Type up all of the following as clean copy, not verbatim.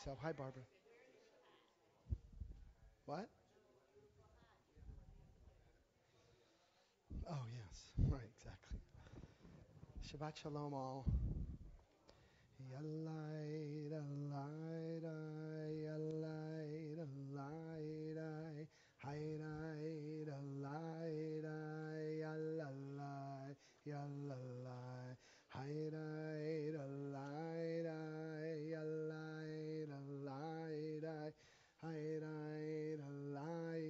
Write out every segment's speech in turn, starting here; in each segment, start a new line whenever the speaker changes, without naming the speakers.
yourself. Hi, Barbara. What? Oh, yes. Right, exactly. Shabbat shalom all. Yallai, yallai, yallai, yallai, hayrai, yallai, yallai, yallai, hayrai, yallai, yallai, yallai, hayrai, yallai,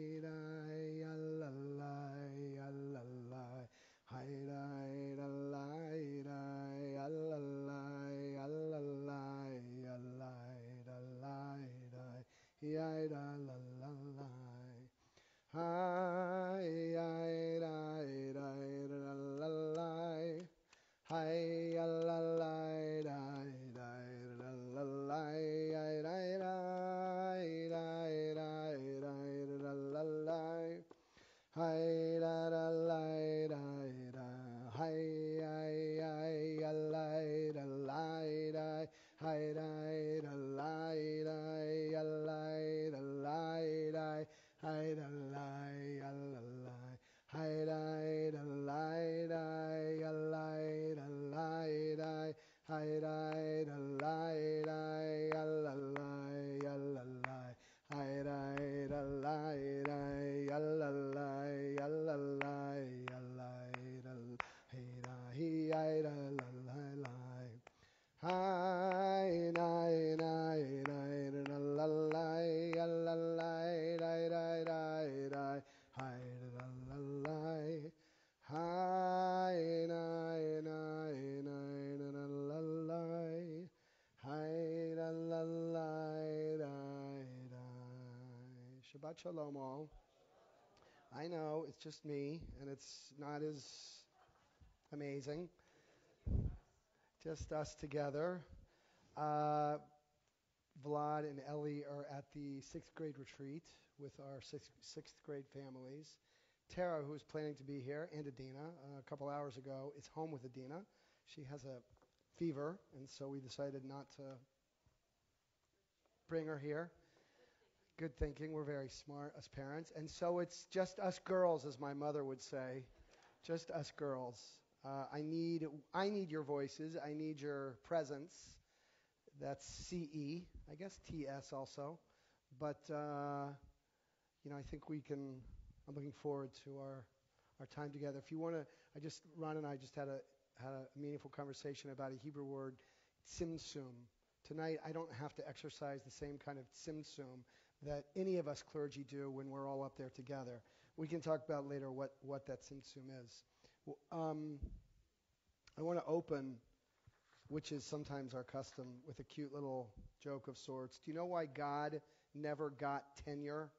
yallai, yallai. Hi-dai, da-lai, dai, a-la-lai, a-la-lai, a-lai, da-lai, dai, yai-da-la-la-lai. Hi-yai-dai, dai, da-la-lai. Hi-ya-la-lai, dai, dai, da-la-lai, yai-dai, dai, dai, dai, dai, da-la-lai. Hi da da li da da, hi I da li da li da, hi da da li da li da li da, hi da li da li, hi da da li da li da li da, hi da da li da li. Hi da da li da yallalai yallalai yallai hey da he I da la la la hi na na na la la yallalai da da da da hi da la la hi na na la la hi da la la da. Shabbat shalom all. I know it's just me, and it's not as amazing. Just us together. Uh, Vlad and Ellie are at the sixth grade retreat with our sixth grade families. Tara, who's planning to be here, and Adina, a couple hours ago, is home with Adina. She has a fever, and so we decided not to bring her here. Good thinking. We're very smart as parents. And so it's just us girls, as my mother would say. Just us girls. I need your voices. I need your presence. That's CE. I guess TS also. But I think we can. I'm looking forward to our time together. If you want to, Ron and I just had a meaningful conversation about a Hebrew word, tzimtzum. Tonight, I don't have to exercise the same kind of tzimtzum that any of us clergy do when we're all up there together. We can talk about later what that tzimtzum is. I want to open, which is sometimes our custom, with a cute little joke of sorts. Do you know why God never got tenure?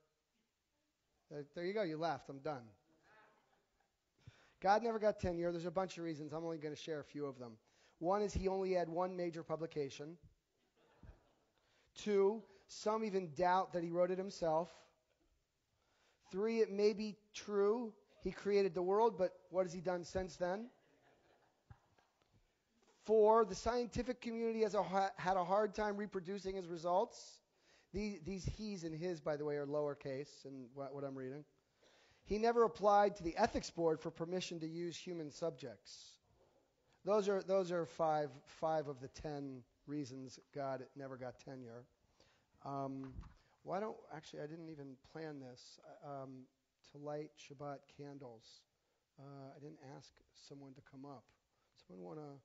There you go. You laughed. I'm done. God never got tenure. There's a bunch of reasons. I'm only going to share a few of them. One is he only had one major publication. Two, some even doubt that he wrote it himself. Three, it may be true he created the world, but what has he done since then? Four, the scientific community had a hard time reproducing his results. These he's and his, by the way, are lowercase in what I'm reading. He never applied to the ethics board for permission to use human subjects. Those are five of the 10 reasons God never got tenure. I didn't even plan this, to light Shabbat candles. I didn't ask someone to come up. Someone want to?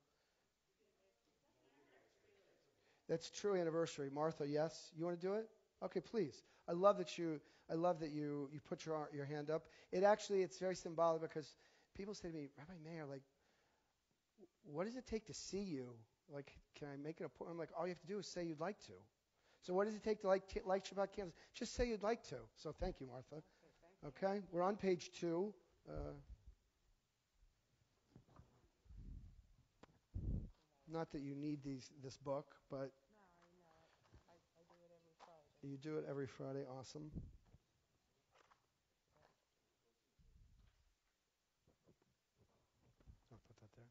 That's true anniversary. Martha, yes? You want to do it? Okay, please. I love that you put your hand up. It's very symbolic because people say to me, Rabbi Meir, like, what does it take to see you? Like, can I make it a point? I'm like, all you have to do is say you'd like to. So what does it take to light Shabbat candles? Just say you'd like to. So thank you, Martha. Okay, we're on page 2. Not that you need this book, but you do it every Friday. Awesome. I'll put that there.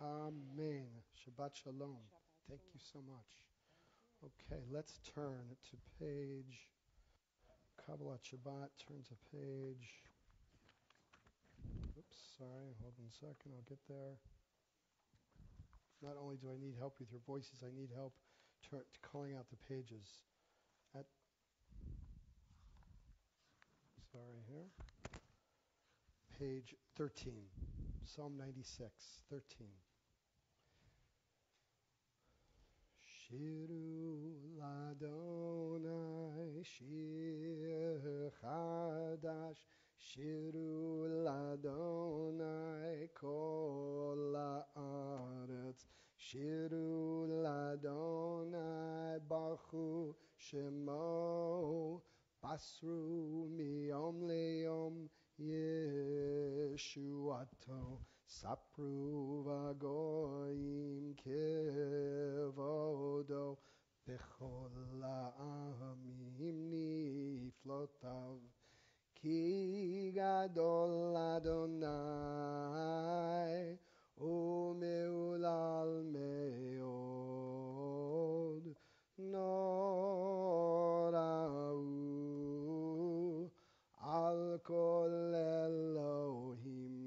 Amen. Shabbat Shalom. Thank you so much. Okay, let's turn to page Kabbalat Shabbat. Turn to page. Oops, sorry. Hold on a second. I'll get there. Not only do I need help with your voices, I need help calling out the pages. At sorry here. Page 13. Psalm 96, 13. Shiru Ladonai Shir Chadash Shiru Ladonai Kol Haaretz Shiru Ladonai Baruch Shemo Basru Miyom Leyom Yeshuato Sapru v'goyim kevodo b'chol ha'amim niflotav ki gadol Adonai u'meulal me'od nora'u al kol Elohim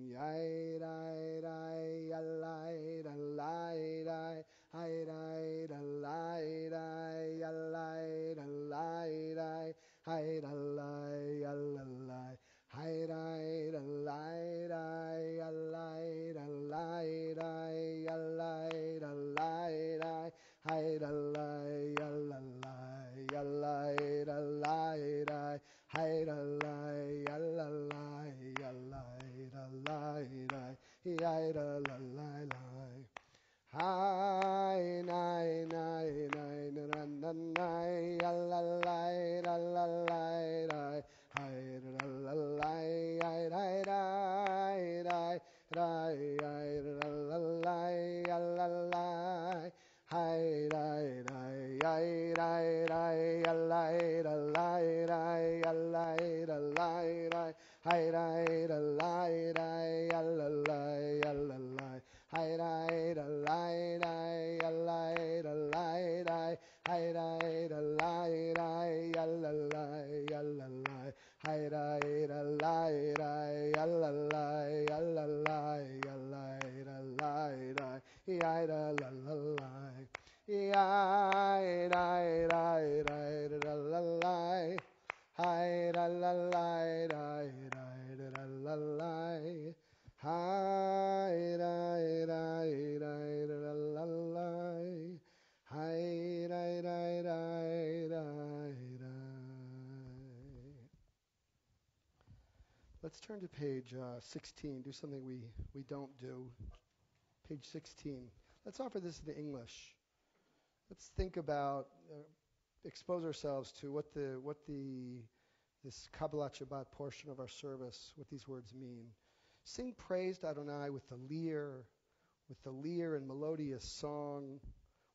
Hi, nai, nai, nai, na, na, na, nai, la, la, la, la, la, la, hi, la, la, la, hi, la, la, la, la, la, la, la, hi, la, la, hi, la, la, la, la, la, hi, la, la, la, Hi rai da lai rai ya lai da lai rai hi rai da lai rai ya la lai ya la lai hi rai da lai rai ya la lai ya la lai ya lai da lai rai ya da la la lai ya rai rai rai da la lai hi da la lai rai rai da la lai Hi, rai, rai, rai, la, la, la. Hi, rai, rai, rai, rai, rai. Let's turn to page 16. Do something we don't do. Page 16. Let's offer this in English. Let's think about, expose ourselves to what this Kabbalat Shabbat portion of our service, what these words mean. Sing praise to Adonai with the lyre and melodious song,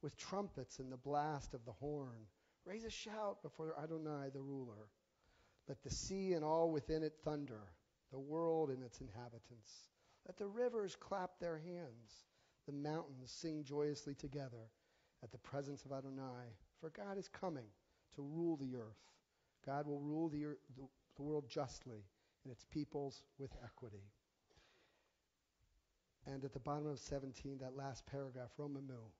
with trumpets and the blast of the horn. Raise a shout before Adonai the ruler. Let the sea and all within it thunder, the world and its inhabitants. Let the rivers clap their hands, the mountains sing joyously together at the presence of Adonai. For God is coming to rule the earth. God will rule the world justly and its peoples with equity. And at the bottom of 17, that last paragraph, Romemu.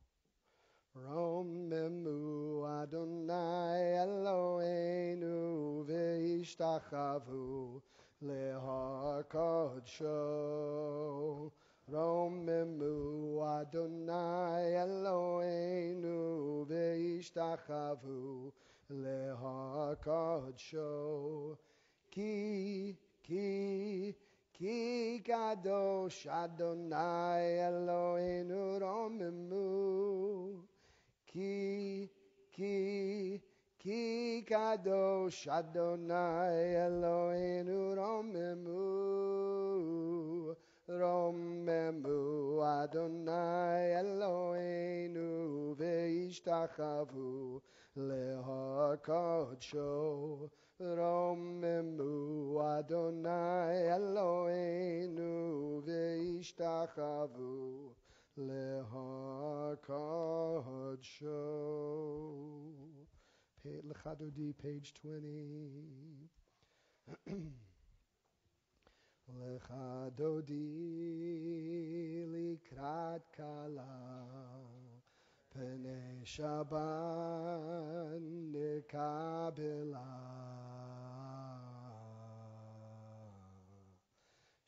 Romemu Adonai Eloheinu v'ishtachavu lehar kodsho. Romemu Adonai Eloheinu v'ishtachavu lehar kodsho. Ki kadosh Adonai Eloheinu romemu. Ki kadosh Adonai Eloheinu romemu. Romemu Adonai Eloheinu ve'ishtachavu lehar kodsho. Romemu Adonai Eloheinu ve'ishtachavu Leha Kadsho. Lecha Dodi, page 20. Lecha Dodi likrat kala. Pnei Shabbat nekabela.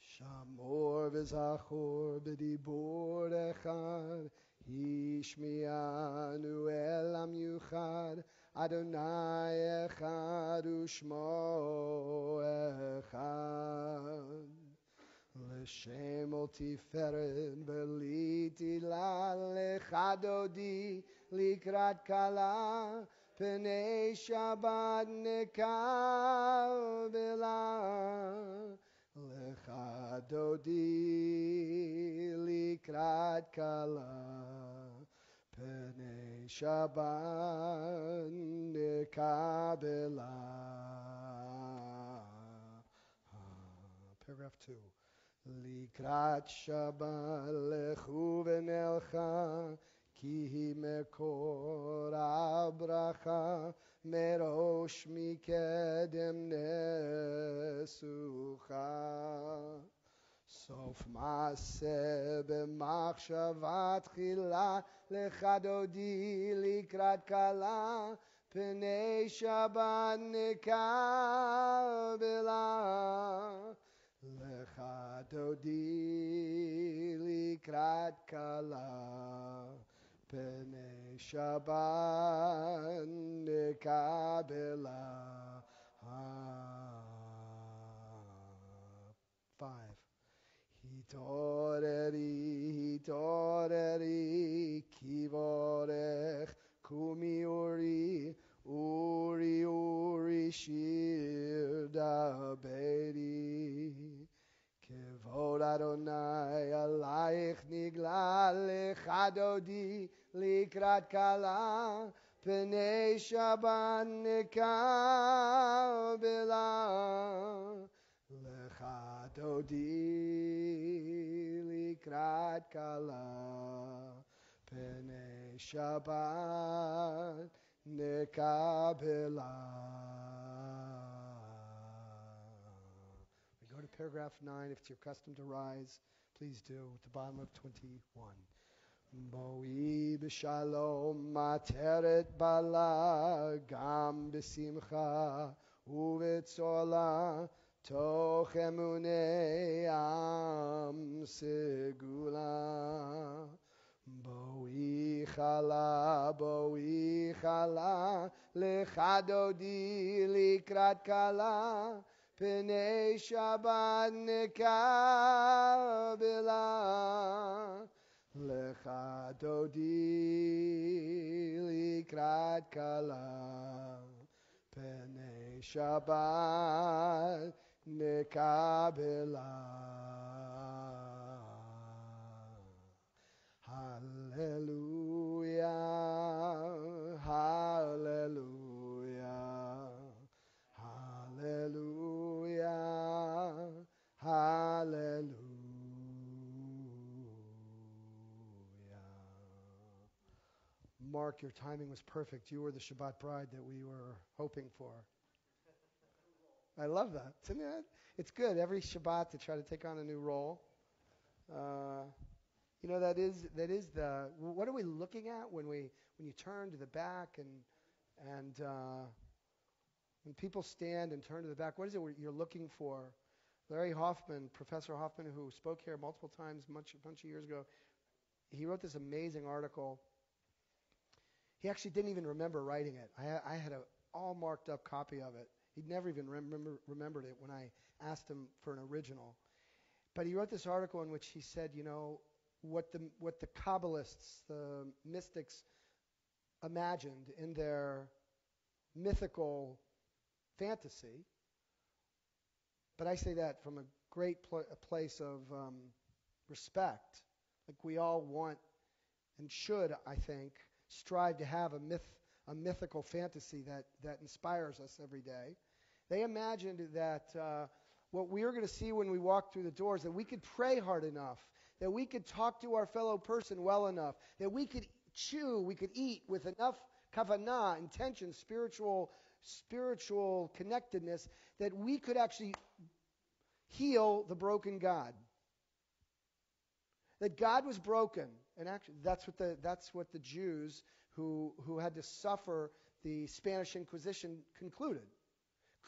Shamor v'zachor b'dibur echad, Hishmianu elam yuchad, Adonai echad u'shmo echad. L'shem ol tiferet beliti la lecha dodi likrat kala, Pnei Shabbat nekabela. Lecha dodi likrat kala, Pnei Shabbat nekabela. Paragraph 2. Likrat Shabbat lechu v'nelcha, Ki hi mekor abracha, Merosh mikedem nesucha. Sof maaseh b'machshava tchila, Lecha dodi likrat kala, Pnei Shabbat nekabela. Lecha dodi likrat kala, Pnei Shabbat nekabela. 5. Hitoreri, kivorech, kumi uri shir daberi. Kevod Adonai alayich nigla, lecha dodi likrat kala, Pnei Shabbat nekabela. Lecha dodi likrat kala, Pnei Shabbat nekabela. We go to paragraph 9. If it's your custom to rise, please do, at the bottom of 21. Boi b'shalom materet bala, Gam b'simcha u'v'tzola, Toch emunei am segula. Boi chala, Lecha dodi likrat kala, Pnei Shabbat nekabela. Lecha dodi likrat kala, Pnei Shabbat nekabela. Hallelujah, hallelujah, hallelujah, hallelujah. Mark, your timing was perfect. You were the Shabbat bride that we were hoping for. I love that. Isn't it? It's good every Shabbat to try to take on a new role. That is the, what are we looking at when you turn to the back and when people stand and turn to the back? What is it you're looking for? Larry Hoffman, Professor Hoffman, who spoke here multiple times a bunch of years ago, he wrote this amazing article. He actually didn't even remember writing it. I had an all marked up copy of it. He'd never even remembered it when I asked him for an original. But he wrote this article in which he said, what the Kabbalists, the mystics, imagined in their mythical fantasy. But I say that from a great place of respect. Like we all want and should, I think, strive to have a mythical fantasy that inspires us every day. They imagined that what we are going to see when we walk through the doors, that we could pray hard enough, that we could talk to our fellow person well enough, that we could chew, we could eat with enough kavanah, intention, spiritual connectedness, that we could actually heal the broken God. That God was broken, and actually that's what the Jews who had to suffer the Spanish Inquisition concluded.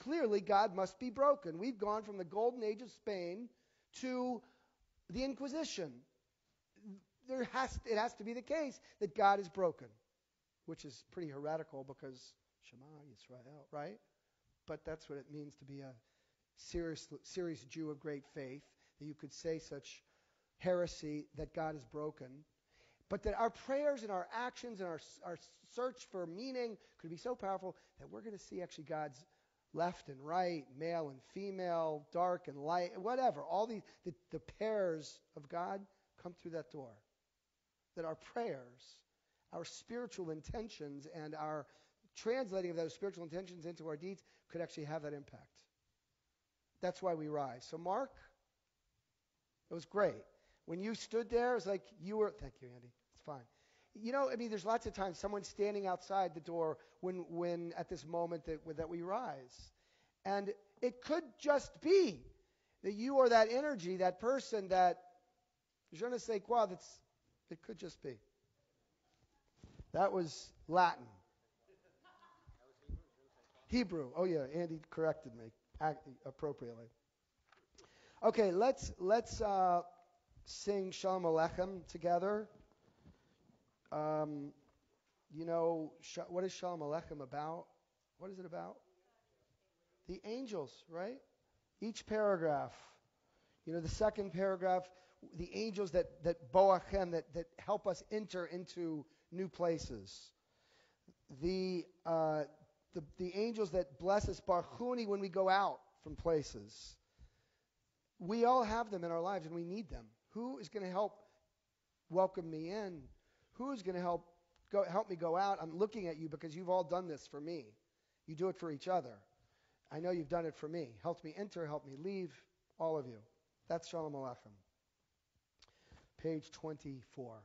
Clearly, God must be broken. We've gone from the golden age of Spain to the Inquisition. It has to be the case that God is broken, which is pretty heretical because Shema Yisrael, right? But that's what it means to be a serious Jew of great faith, that you could say such heresy that God is broken, but that our prayers and our actions and our search for meaning could be so powerful that we're going to see actually God's left and right, male and female, dark and light, whatever. All the pairs of God come through that door. That our prayers, our spiritual intentions, and our translating of those spiritual intentions into our deeds could actually have that impact. That's why we rise. So Mark, it was great. When you stood there, it was like you were, thank you, Andy, it's fine. You know, I mean, there's lots of times someone's standing outside the door when at this moment that we rise. And it could just be that you are that energy, that person, that je ne sais quoi, it could just be. That was Latin. Hebrew. Oh yeah, Andy corrected me appropriately. Okay, let's sing Shalom Aleichem together. You know, what is Shalom Aleichem about? What is it about? The angels, right? Each paragraph. You know, the second paragraph, the angels that boachem, that help us enter into new places. The angels that bless us, barchuni, when we go out from places. We all have them in our lives, and we need them. Who is going to help welcome me in? Who is going to help me go out? I'm looking at you because you've all done this for me. You do it for each other. I know you've done it for me. Helped me enter, helped me leave, all of you. That's Shalom Aleichem. Page 24.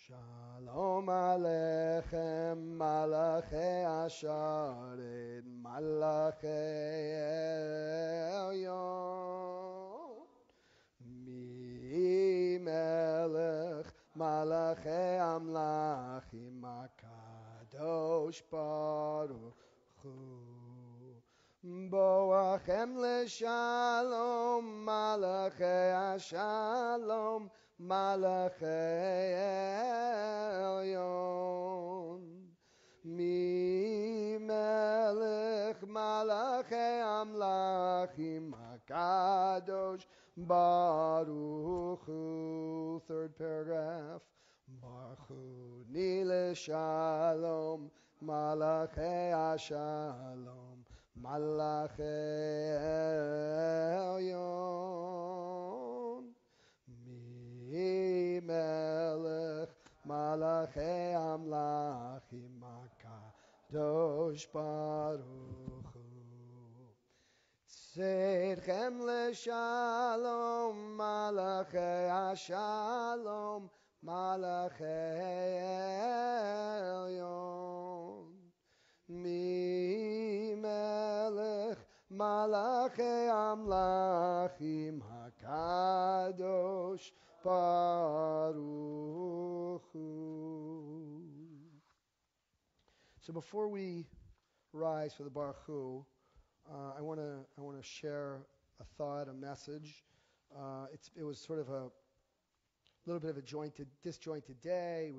Shalom Aleichem, Malachei Asharet, Malachei Elyon. Mi Melech, Malachei Amlachim, HaKadosh Baruch Hu. Boachem leshalom, Malachei Ashalom, Malachei Elyon. Mi Melech Malachei Amlachim, HaKadosh Baruch Hu. Third paragraph. Barchuni leshalom, Malachei Ashalom, Malachei Elyon. Mi Melech Malachei Amlachim, HaKadosh Baruch Hu. Tzedchem leshalom, Malachei Ashalom, Malachei Elyon. Mi Melech Malachei Amlachim, HaKadosh Baruch Hu. So before we rise for the Baruch Hu, I want to share a thought, a message. It was sort of a little bit of a disjointed day.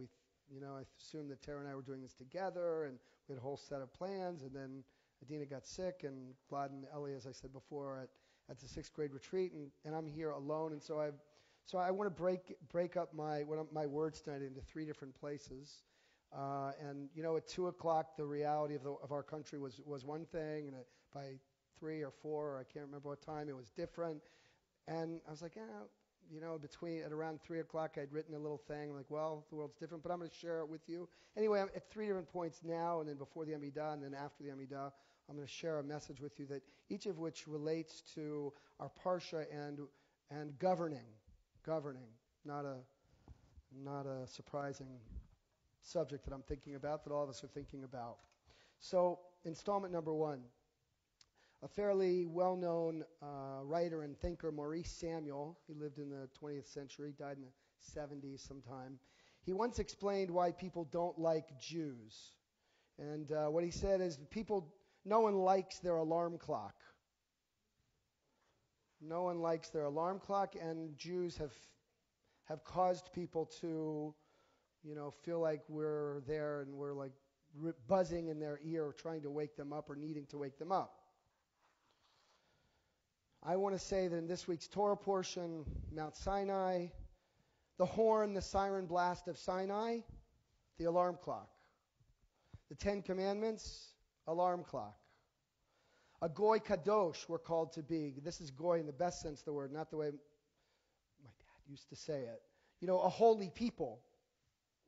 I assumed that Tara and I were doing this together, and we had a whole set of plans, and then Adina got sick, and Vlad and Ellie, as I said before, at the 6th grade retreat, and I'm here alone, and so I want to break up my words tonight into 3 different places. And at 2:00, the reality of our country was one thing, and by 3 or 4, or I can't remember what time, it was different. And I was like, at around 3:00, I'd written a little thing, like, well, the world's different, but I'm going to share it with you. Anyway, I'm at 3 different points now, and then before the Amidah, and then after the Amidah, I'm going to share a message with you that each of which relates to our Parsha and governing governing. Not a surprising subject that I'm thinking about, that all of us are thinking about. So, installment number 1. A fairly well-known writer and thinker, Maurice Samuel, he lived in the 20th century, died in the 70s sometime. He once explained why people don't like Jews. And what he said is, no one likes their alarm clock. No one likes their alarm clock, and Jews have caused people to, feel like we're there and we're like buzzing in their ear, trying to wake them up or needing to wake them up. I want to say that in this week's Torah portion, Mount Sinai, the horn, the siren blast of Sinai, the alarm clock. The 10 Commandments, alarm clock. A goy kadosh we're called to be. This is goy in the best sense of the word, not the way my dad used to say it. A holy people.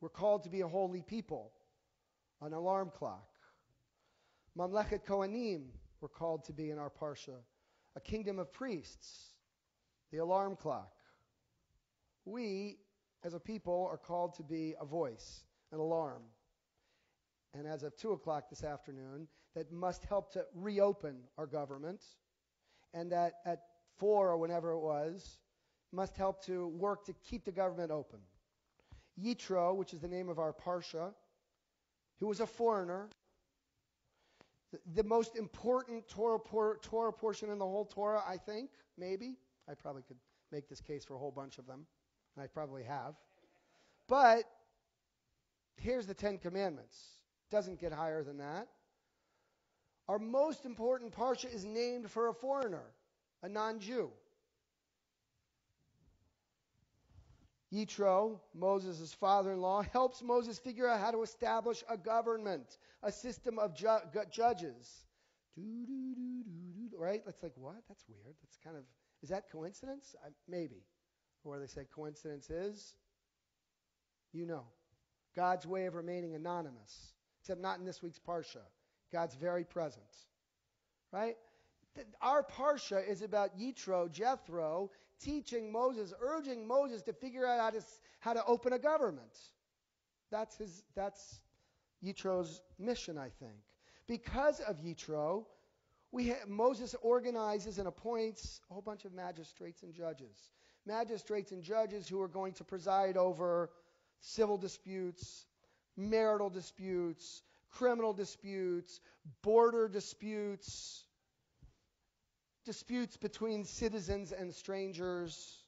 We're called to be a holy people. An alarm clock. Mamlechet Kohanim, we're called to be in our parsha. A kingdom of priests. The alarm clock. We, as a people, are called to be a voice, an alarm. And as of 2 o'clock this afternoon, that must help to reopen our government. And that at 4 or whenever it was, must help to work to keep the government open. Yitro, which is the name of our parsha, who was a foreigner, the most important Torah portion in the whole Torah, I think, maybe. I probably could make this case for a whole bunch of them, and I probably have. But here's the 10 Commandments. Doesn't get higher than that. Our most important parsha is named for a foreigner, a non-Jew. Yitro, Moses' father-in-law, helps Moses figure out how to establish a government, a system of judges. Right? That's like, what? That's weird. That's kind of, is that coincidence? Maybe. Or they say coincidence is, God's way of remaining anonymous. Except not in this week's parsha. God's very present. Right? Our parsha is about Yitro, Jethro, teaching Moses, urging Moses to figure out how to open a government. That's Yitro's mission, I think. Because of Yitro, Moses organizes and appoints a whole bunch of magistrates and judges. Magistrates and judges who are going to preside over civil disputes, marital disputes, criminal disputes, border disputes, disputes between citizens and strangers.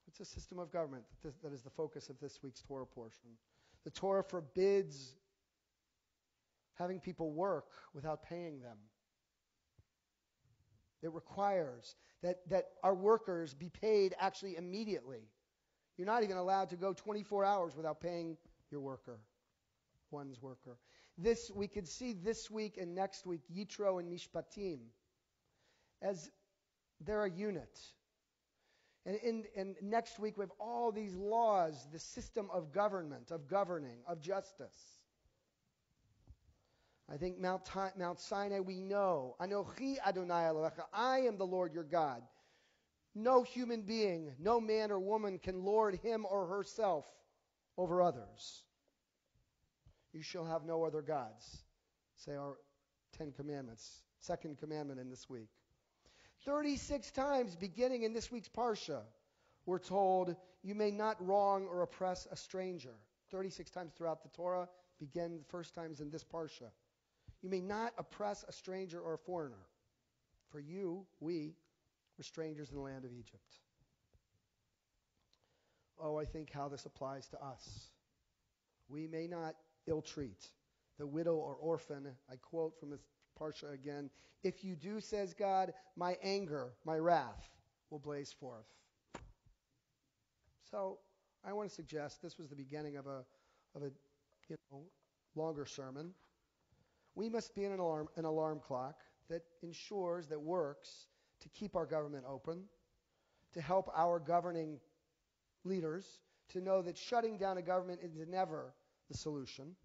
It's a system of government that is the focus of this week's Torah portion. The Torah forbids having people work without paying them. It requires that our workers be paid actually immediately. You're not even allowed to go 24 hours without paying your worker, one's worker. We could see this week and next week, Yitro and Mishpatim, as they're a unit. And next week we have all these laws, the system of government, of governing, of justice. I think Mount Sinai we know, Anochi Adonai Elohecha, I am the Lord your God. No human being, no man or woman can lord him or herself over others. You shall have no other gods. Say our 10 Commandments. Second commandment in this week. 36 times beginning in this week's Parsha, we're told you may not wrong or oppress a stranger. 36 times throughout the Torah, begin the first times in this Parsha. You may not oppress a stranger or a foreigner. For we were strangers in the land of Egypt. Oh, I think how this applies to us. We may not ill-treat the widow or orphan. I quote from this Parsha again. If you do, says God, my anger, my wrath will blaze forth. So I want to suggest this was the beginning of a longer sermon. We must be an alarm clock that ensures, that works to keep our government open, to help our governing leaders to know that shutting down a government is never the solution.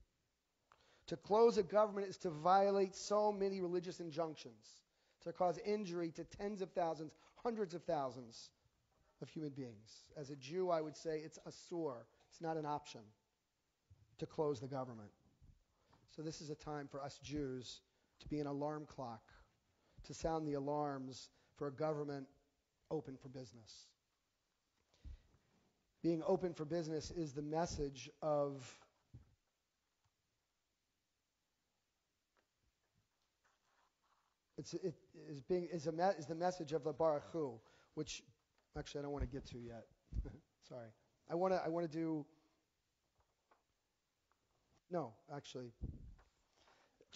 To close a government is to violate so many religious injunctions, to cause injury to tens of thousands, hundreds of thousands of human beings. As a Jew, I would say it's asur. It's not an option to close the government. So this is a time for us Jews to be an alarm clock, to sound the alarms for a government open for business. Being open for business is the message of is the message of the Baruch Hu, which actually I don't want to get to yet. Sorry, I want to do. No, actually,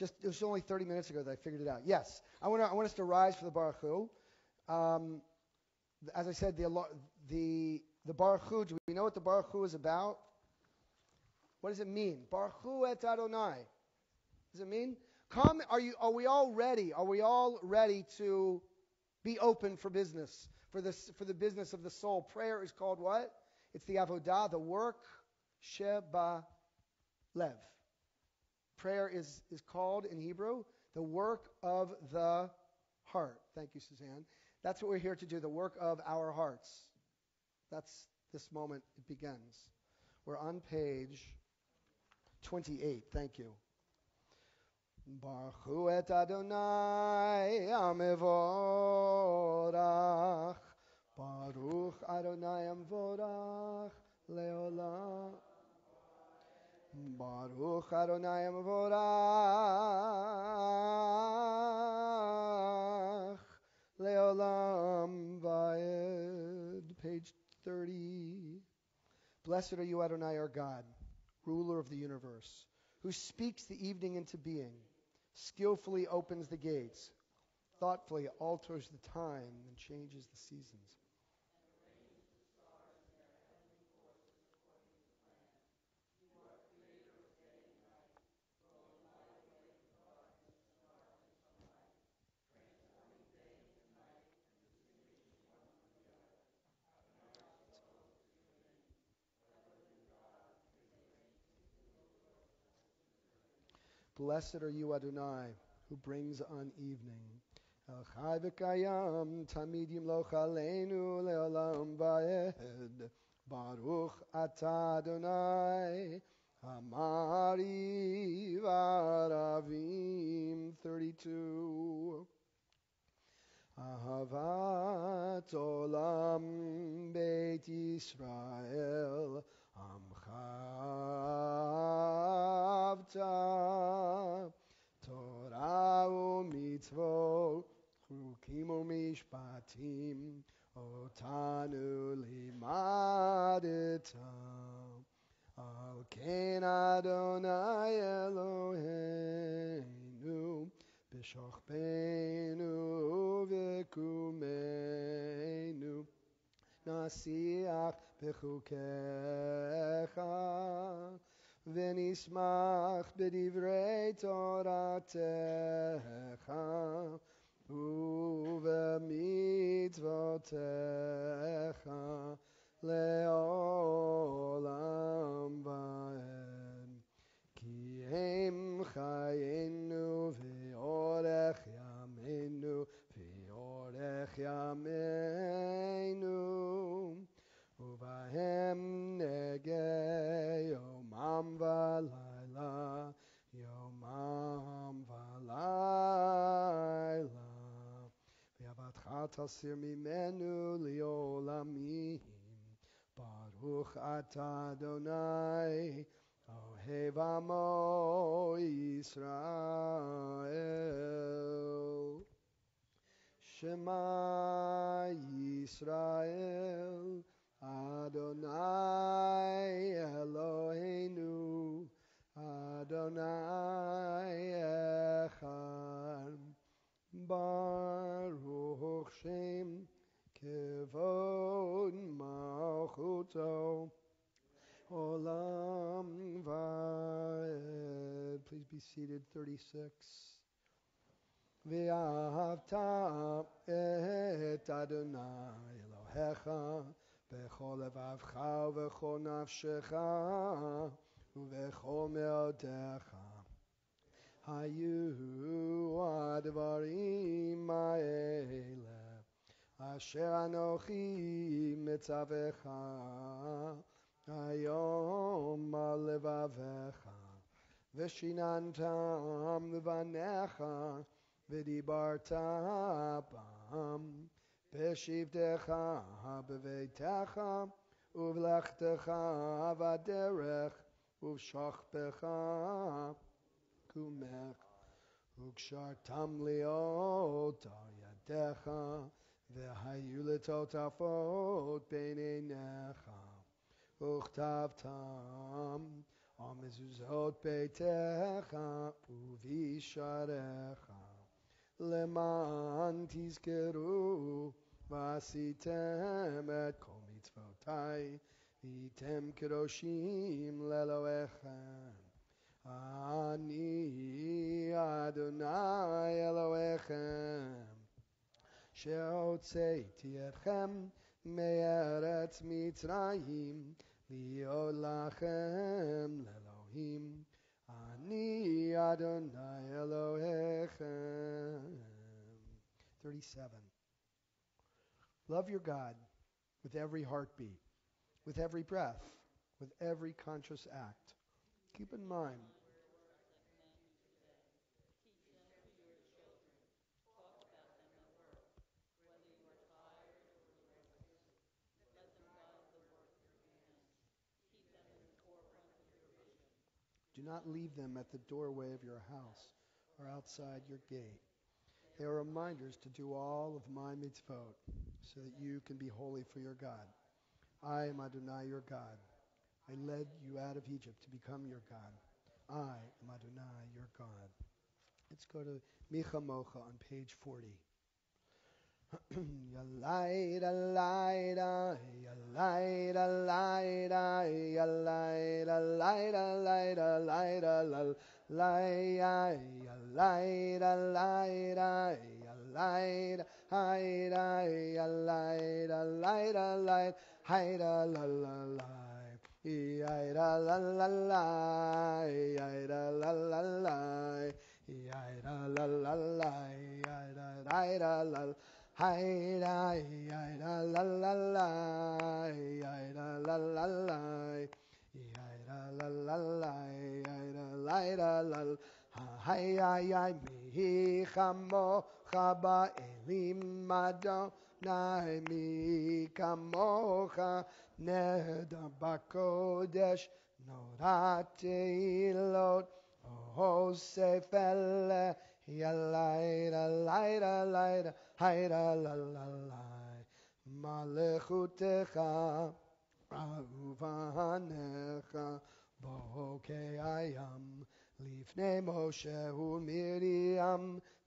it was only 30 minutes ago that I figured it out. Yes, I want us to rise for the Baruch Hu. As I said, the Baruch Hu. Do we know what the Baruch Hu is about? What does it mean? Baruch Hu et Adonai. What does it mean? Come, are we all ready? Are we all ready to be open for business, for the business of the soul? Prayer is called what? It's the avodah, the work, sheba lev. Prayer is called in Hebrew the work of the heart. Thank you, Suzanne. That's what we're here to do, the work of our hearts. That's this moment it begins. We're on page 28. Thank you. Baruch Hu et Adonai Amevorach. Baruch Adonai Amevorach Leolam. Baruch Adonai Amevorach Leolam Vaed. Page 30. Blessed are you, Adonai, our God, ruler of the universe, who speaks the evening into being, skillfully opens the gates, thoughtfully alters the time and changes the seasons. Blessed are you, Adonai, who brings on evening. El Chai v'Kayam Tamid Yimloch Aleinu Leolam Vaed. Baruch Atah Adonai Amari Varavim 32. Ahavat Olam Beit Yisrael Amchavta Torah u'mitzvot chukim u'mishpatim otanu limadeta al ken Adonai Eloheinu b'shochbeinu v'kumeinu nasiach b'chukecha v'nismach b'divrei toratecha uv'mitzvotecha le'olam va'ed ki hem chayenu v'orech yameinu v'orech yameinu uvahem negei yomam v'layla yomam v'layla v'yavatcha tasir mimenu li'olamim Baruch atah Adonai Ohev Amo Yisrael Shema Yisrael Adonai Eloheinu Adonai Echad Baruch Shem Kevod Malchuto Olam Vaed. Please be seated. 36. Ve'ahavta et Adonai Elohecha b'chol levavcha u'b'chol nafshecha u'b'chol me'odecha. Hayu advarim ha'ele asher anochi nitzavecha hayom levavecha v'shinantam levanecha v'dibarta bam b'shivtecha b'veitecha uvlechtecha v'derech uv'shachpecha kumech Ukshartam liot al yadecha v'hayu letotafot beinenecha Uchtavtam al mezuzot beitecha uvisharecha leman tizkeru v'asitem et kol mitzvotai v'yitem kedoshim leloechem Ani Adonai Elohechem She'otzeiti etchem me'eretz Mitzrayim li'od lachem le'Elohim Ani Adonai Elohechem 37. Love your God with every heartbeat, with every breath, with every conscious act. Keep in mind do not leave them at the doorway of your house or outside your gate. They are reminders to do all of my mitzvot, so that you can be holy for your God. I am Adonai, your God. I led you out of Egypt to become your God. I am Adonai, your God. Let's go to Micha Mocha on page 40. Yalaida, laida, yalaida, laida, yalaida, laida, laida, laida, laida, yalaida, laida, yalaida, haida, yalaida, laida, laida, haida, la la la. Yaida la la la, yaida la la la, yaida la la la, yaida la la. Hi-da, hi-da, la la la, hi-da, la la la, hi-da, la la la, hi-da, la la, hi-hi-hi, mi chamo chaba elim Adonai, mi kamocha neda bakodesh norate ilot. Oh, sefele, yalaida, laida, laida, haida, la, la, la, malechutecha, ahuvanecha, boke ayam, lifnei Moshe u'Miriam,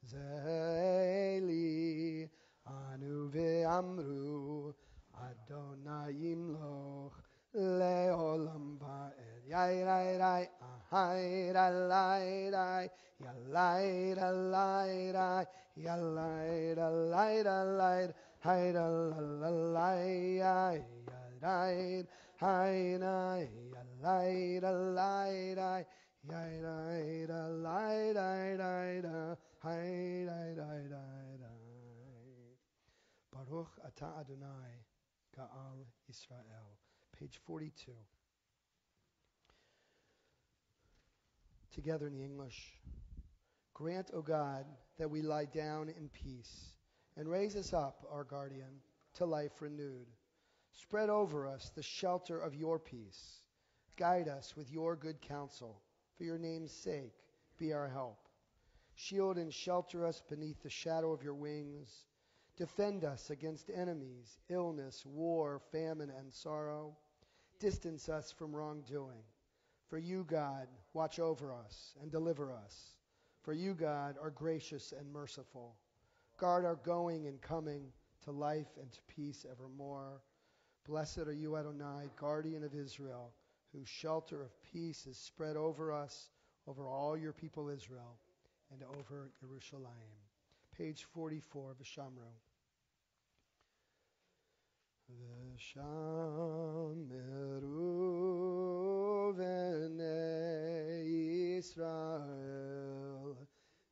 zeli, anu ve'amru, Adonai yimloch, Leolam va'ed yai ahai lai yalai lai yalai lai hai lai yalai hai yalai lai yai lai Baruch Ata Adonai Ga'al Israel. Page 42. Together in the English. Grant, O God, that we lie down in peace, and raise us up, our guardian, to life renewed. Spread over us the shelter of your peace. Guide us with your good counsel. For your name's sake, be our help. Shield and shelter us beneath the shadow of your wings. Defend us against enemies, illness, war, famine, and sorrow. Distance us from wrongdoing. For you, God, watch over us and deliver us. For you, God, are gracious and merciful. Guard our going and coming to life and to peace evermore. Blessed are you, Adonai, guardian of Israel, whose shelter of peace is spread over us, over all your people Israel, and over Jerusalem. Page 44, V'shamru. V'shameru v'nei Yisrael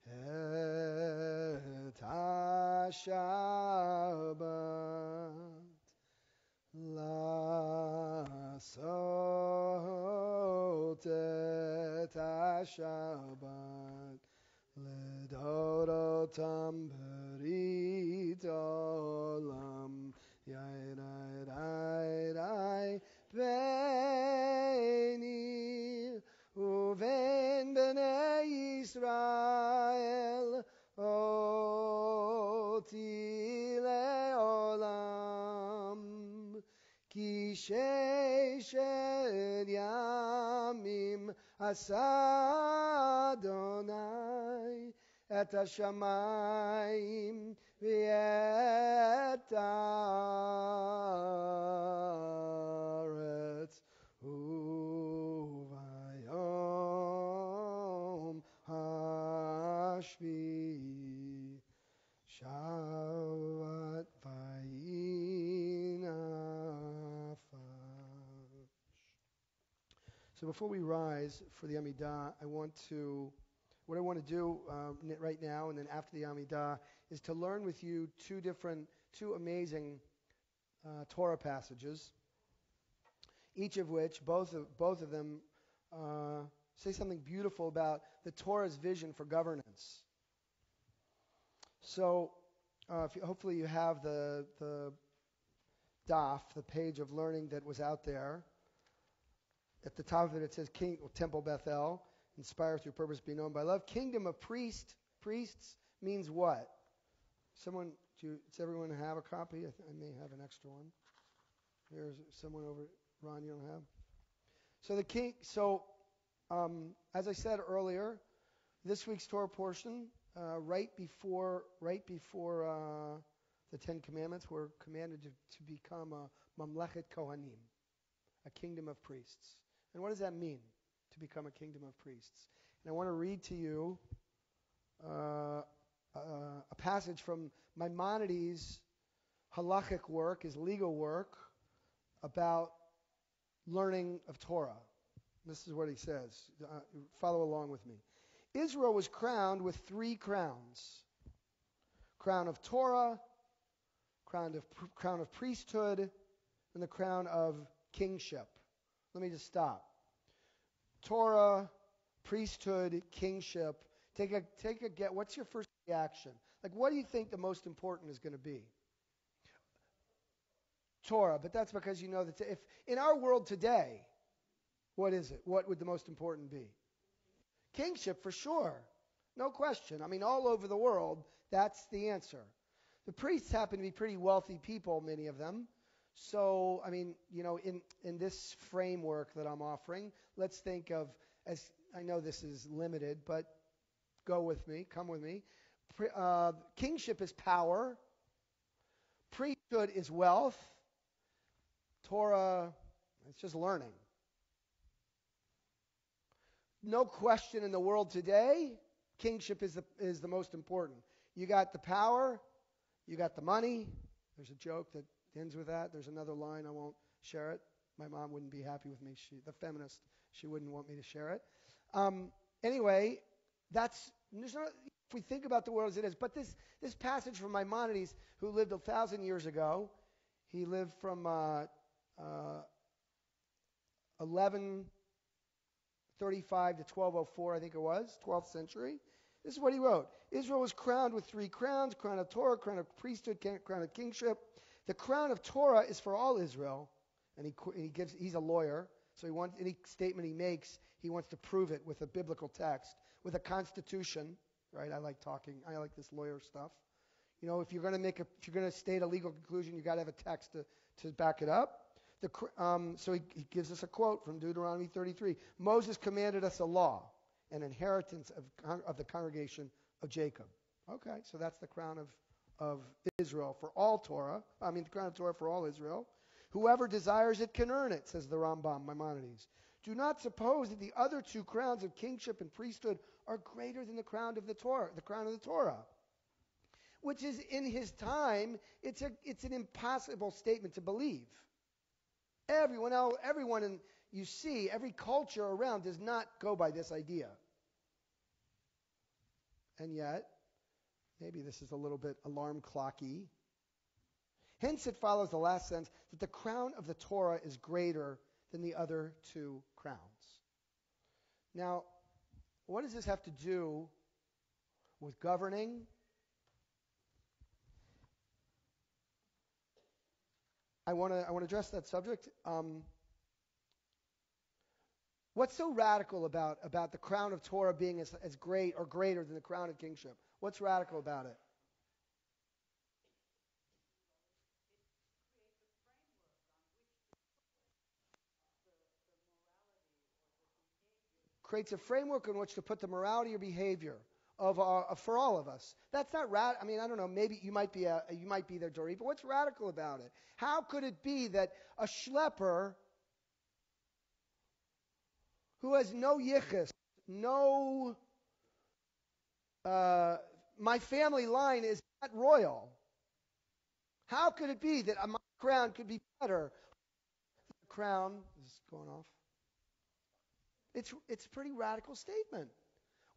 et ha-Shabbat לעשות את השבת, לדור אותם ברית עולם. יאי ראי ראי ראי ביני ובין בני ישראל אותי לעולם. כי ששת ימים עשה אדוני את השמיים ואת הארץ, וביום השביעי שבת ויהי נפש. So before we rise for the Amidah, what I want to do right now and then after the Amidah is to learn with you two amazing Torah passages, each of which, both of them, say something beautiful about the Torah's vision for governance. So, hopefully you have the daf, the page of learning that was out there. At the top of it, it says Temple Beth-El, inspire through purpose, be known by love. Kingdom of priests means what? Does everyone have a copy? I may have an extra one. Here's someone over. Ron, you don't have? As I said earlier, this week's Torah portion, right before the Ten Commandments, we're commanded to become a Mamlechet Kohanim, a kingdom of priests. And what does that mean, to become a kingdom of priests? And I want to read to you a passage from Maimonides' halachic work, his legal work, about learning of Torah. This is what he says. Follow along with me. Israel was crowned with three crowns: crown of Torah, crown of priesthood, and the crown of kingship. Let me just stop. Torah, priesthood, kingship. Take a get. What's your first reaction? Like, what do you think the most important is going to be? Torah, but that's because you know that if in our world today, what is it? What would the most important be? Kingship, for sure. No question. I mean, all over the world, that's the answer. The priests happen to be pretty wealthy people, many of them. So, I mean, in this framework that I'm offering, let's think of, as I know this is limited, but come with me. Kingship is power. Priesthood is wealth. Torah, it's just learning. No question in the world today, kingship is the most important. You got the power, you got the money. There's a joke that ends with that. There's another line, I won't share it. My mom wouldn't be happy with me. The feminist, she wouldn't want me to share it. Anyway, if we think about the world as it is. But this passage from Maimonides, who lived 1,000 years ago, he lived from 1135 to 1204, I think it was, 12th century. This is what he wrote. Israel was crowned with three crowns: crown of Torah, crown of priesthood, crown of kingship. The crown of Torah is for all Israel, and he's a lawyer, so any statement he makes, he wants to prove it with a biblical text, with a constitution, right? I like this lawyer stuff. If you're going to state a legal conclusion, you got to have a text to back it up. So he gives us a quote from Deuteronomy 33. Moses commanded us a law, an inheritance of the congregation of Jacob. Okay, so that's the crown of Israel for all Torah. The crown of Torah for all Israel. Whoever desires it can earn it, says the Rambam, Maimonides. Do not suppose that the other two crowns of kingship and priesthood are greater than the crown of the Torah, which is in his time, it's an impossible statement to believe. Every culture around does not go by this idea. And yet, maybe this is a little bit alarm clocky. Hence, it follows the last sentence that the crown of the Torah is greater than the other two crowns. Now, what does this have to do with governing? I want to address that subject. What's so radical about the crown of Torah being as great or greater than the crown of kingship? What's radical about it? Creates a framework in which to put the morality or behavior for all of us. That's not I mean, I don't know. Maybe you might be there, Dory. But what's radical about it? How could it be that a schlepper who has no yichus, no, my family line is not royal? How could it be that my crown could be better? The crown is going off. It's a pretty radical statement.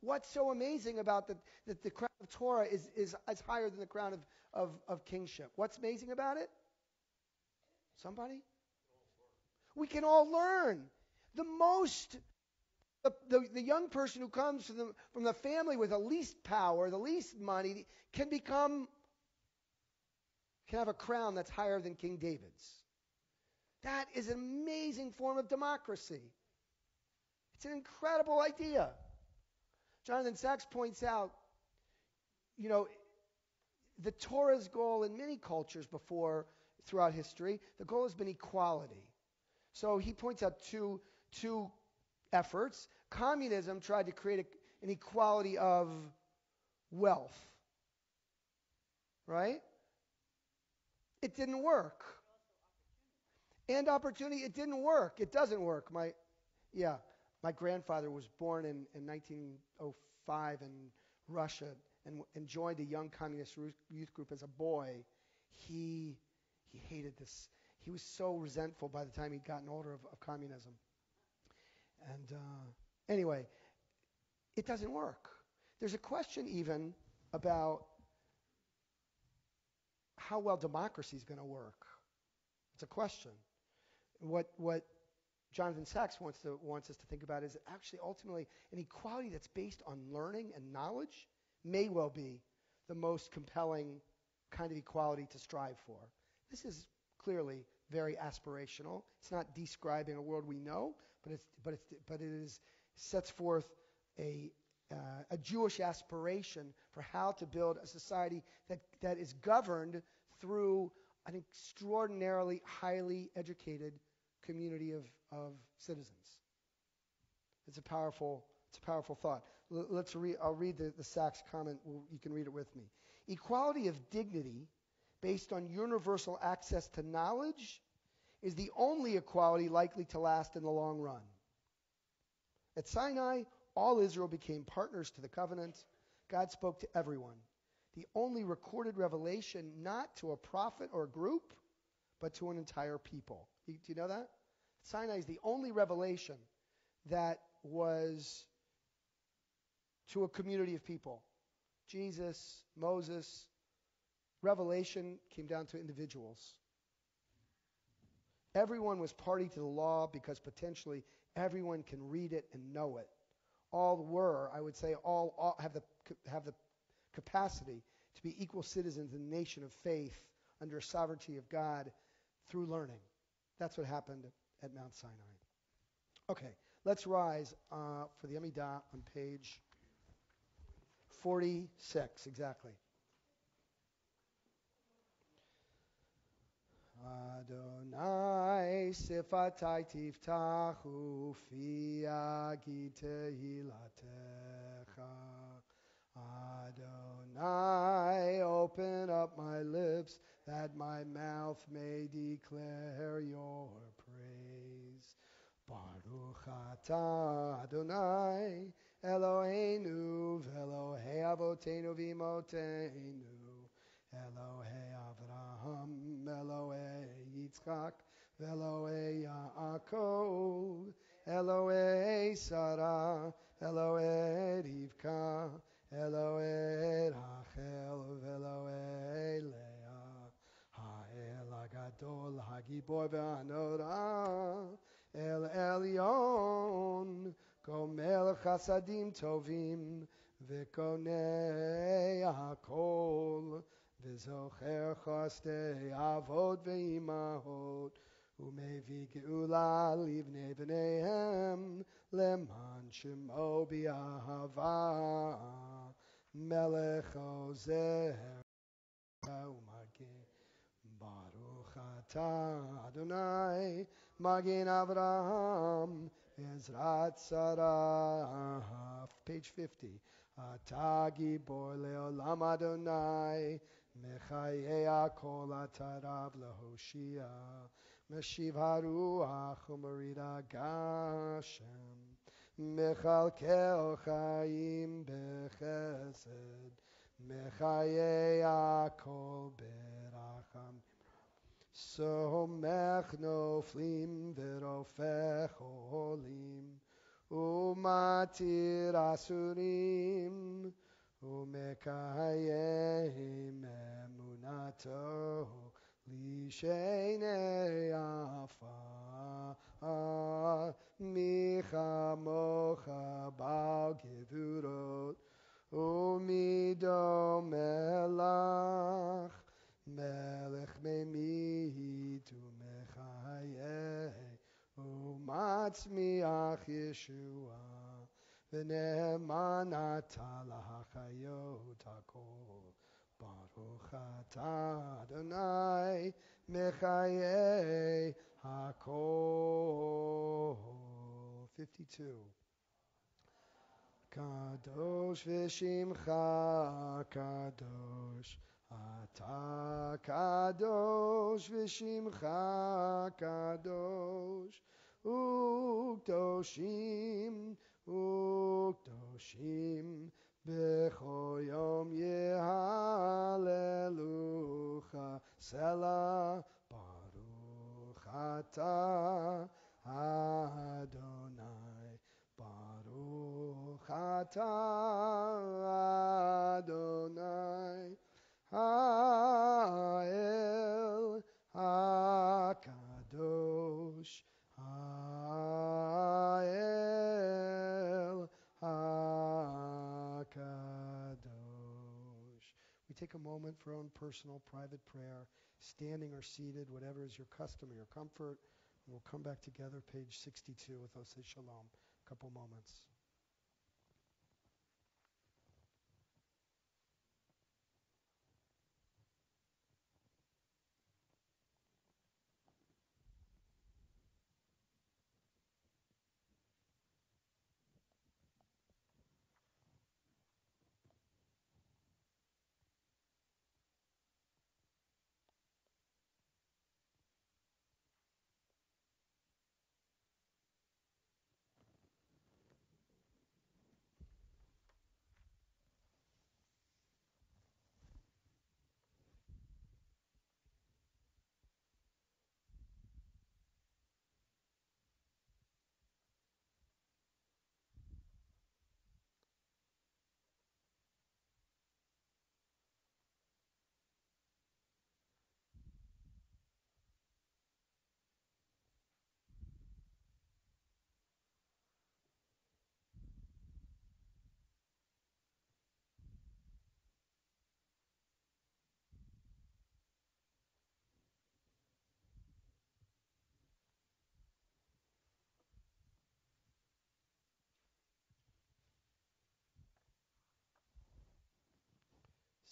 What's so amazing about that the crown of Torah is higher than the crown of kingship? What's amazing about it? Somebody? We can all learn. The young person who comes from the family with the least power, the least money, can have a crown that's higher than King David's. That is an amazing form of democracy. It's an incredible idea. Jonathan Sachs points out, the Torah's goal in many cultures throughout history, the goal has been equality. So he points out two efforts. Communism tried to create an equality of wealth. Right? It didn't work. And opportunity, it didn't work. It doesn't work. My grandfather was born in 1905 in Russia and joined a young communist youth group as a boy. He hated this. He was so resentful by the time he'd gotten older of communism. And anyway, it doesn't work. There's a question even about how well democracy is going to work. It's a question. What Jonathan Sachs wants us to think about is that actually ultimately an equality that's based on learning and knowledge may well be the most compelling kind of equality to strive for. This is clearly very aspirational. It's not describing a world we know, but it sets forth a Jewish aspiration for how to build a society that is governed through an extraordinarily highly educated community of citizens. It's a powerful thought. I'll read the Sachs comment. You can read it with me. Equality of dignity based on universal access to knowledge is the only equality likely to last in the long run. At Sinai, all Israel became partners to the covenant. God spoke to everyone. The only recorded revelation, not to a prophet or a group, but to an entire people. Do you know that? Sinai is the only revelation that was to a community of people. Jesus, Moses, revelation came down to individuals. Everyone was party to the law because potentially everyone can read it and know it. All have the capacity to be equal citizens in the nation of faith under sovereignty of God through learning. That's what happened at Mount Sinai. Okay, let's rise for the Amidah on page 46, exactly. Adonai sifatai tiftachu fi agi tehilatecha. Adonai, open up my lips that my mouth may declare your praise. Baruch atah Adonai Eloheinu v'Elohei avotenu v'imotenu Elohei Avraham Elohei Yitzchak v'Elohei Yaakov Elohei Sarah Elohei Rivka Elohei Rachel v'Elohei Leah Hagadol, Hagibor ve'anora, El Elyon, Gomel Chasadim Tovim, V'konei HaKol, V'zocher Chastei Avot ve'imahot, U'mevi ge'ula livnei b'neihem, Leman Shemo bi'ahava, Melech Ozer U'magin. Baruch atah Adonai Magin Avraham Ezrat Sarah. Page 50. Atah Gibor Leolam Adonai Mechayei Akol Atarav Lehoshia Meshiv Haruach U'Merida Gashem Mechalkel Chaim Bechesed Mechayei Akol Beracham Somech Noflim V'Rofech Olim Umatir Asurim Umekayim Emunato Lishenei Afa Micha Mocha Bal Gevurot Umido Melach Melech Memit Umechayeh Umatzmiach Yeshua V'ne'eman ata lahachayot hakol Baruch atah Adonai Mechayeh hakol. 52. Kadosh v'shimcha kadosh Ata kadosh v'shimcha kadosh Ukdoshim ukdoshim B'chol yom yehalelucha Selah Baruch atah Adonai Baruch atah Adonai Ha'el HaKadosh Ha'el HaKadosh. We take a moment for our own personal private prayer, standing or seated, whatever is your custom or your comfort. And we'll come back together, page 62 with Osei Shalom. A couple moments.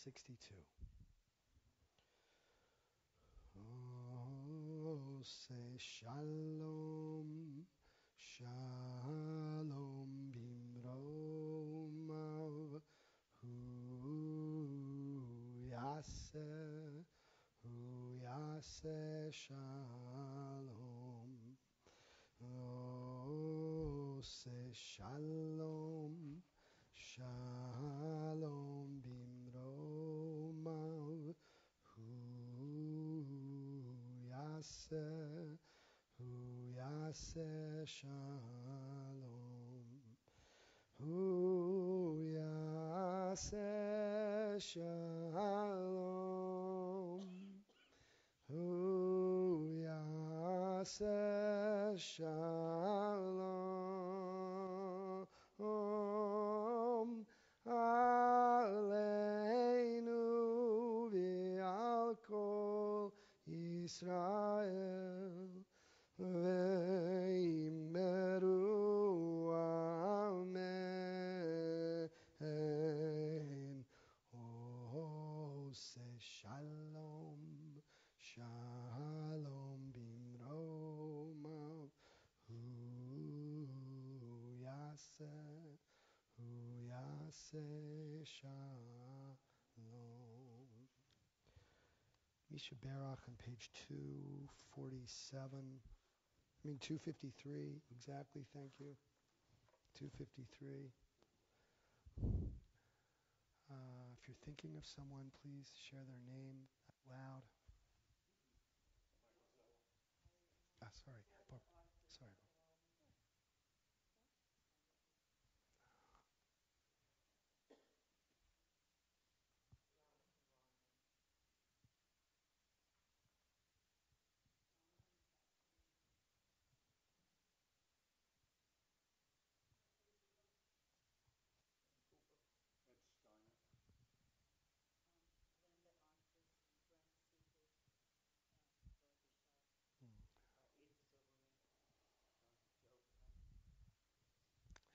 62. Oh, say shalom, shalom bimromav, hu yaseh shalom. Oh, say shalom, shalom bimromav, hu yaseh shalom, hu yaseh shalom, hu Aseh Shalom Aleinu v'al kol Yisrael v'yimeru amen. Ose Shalom Shalom bimromav hu yaseh shalom. Misha Barach on page 247. 253, exactly, thank you. 253. If you're thinking of someone, please share their name out loud. Sorry. Sorry.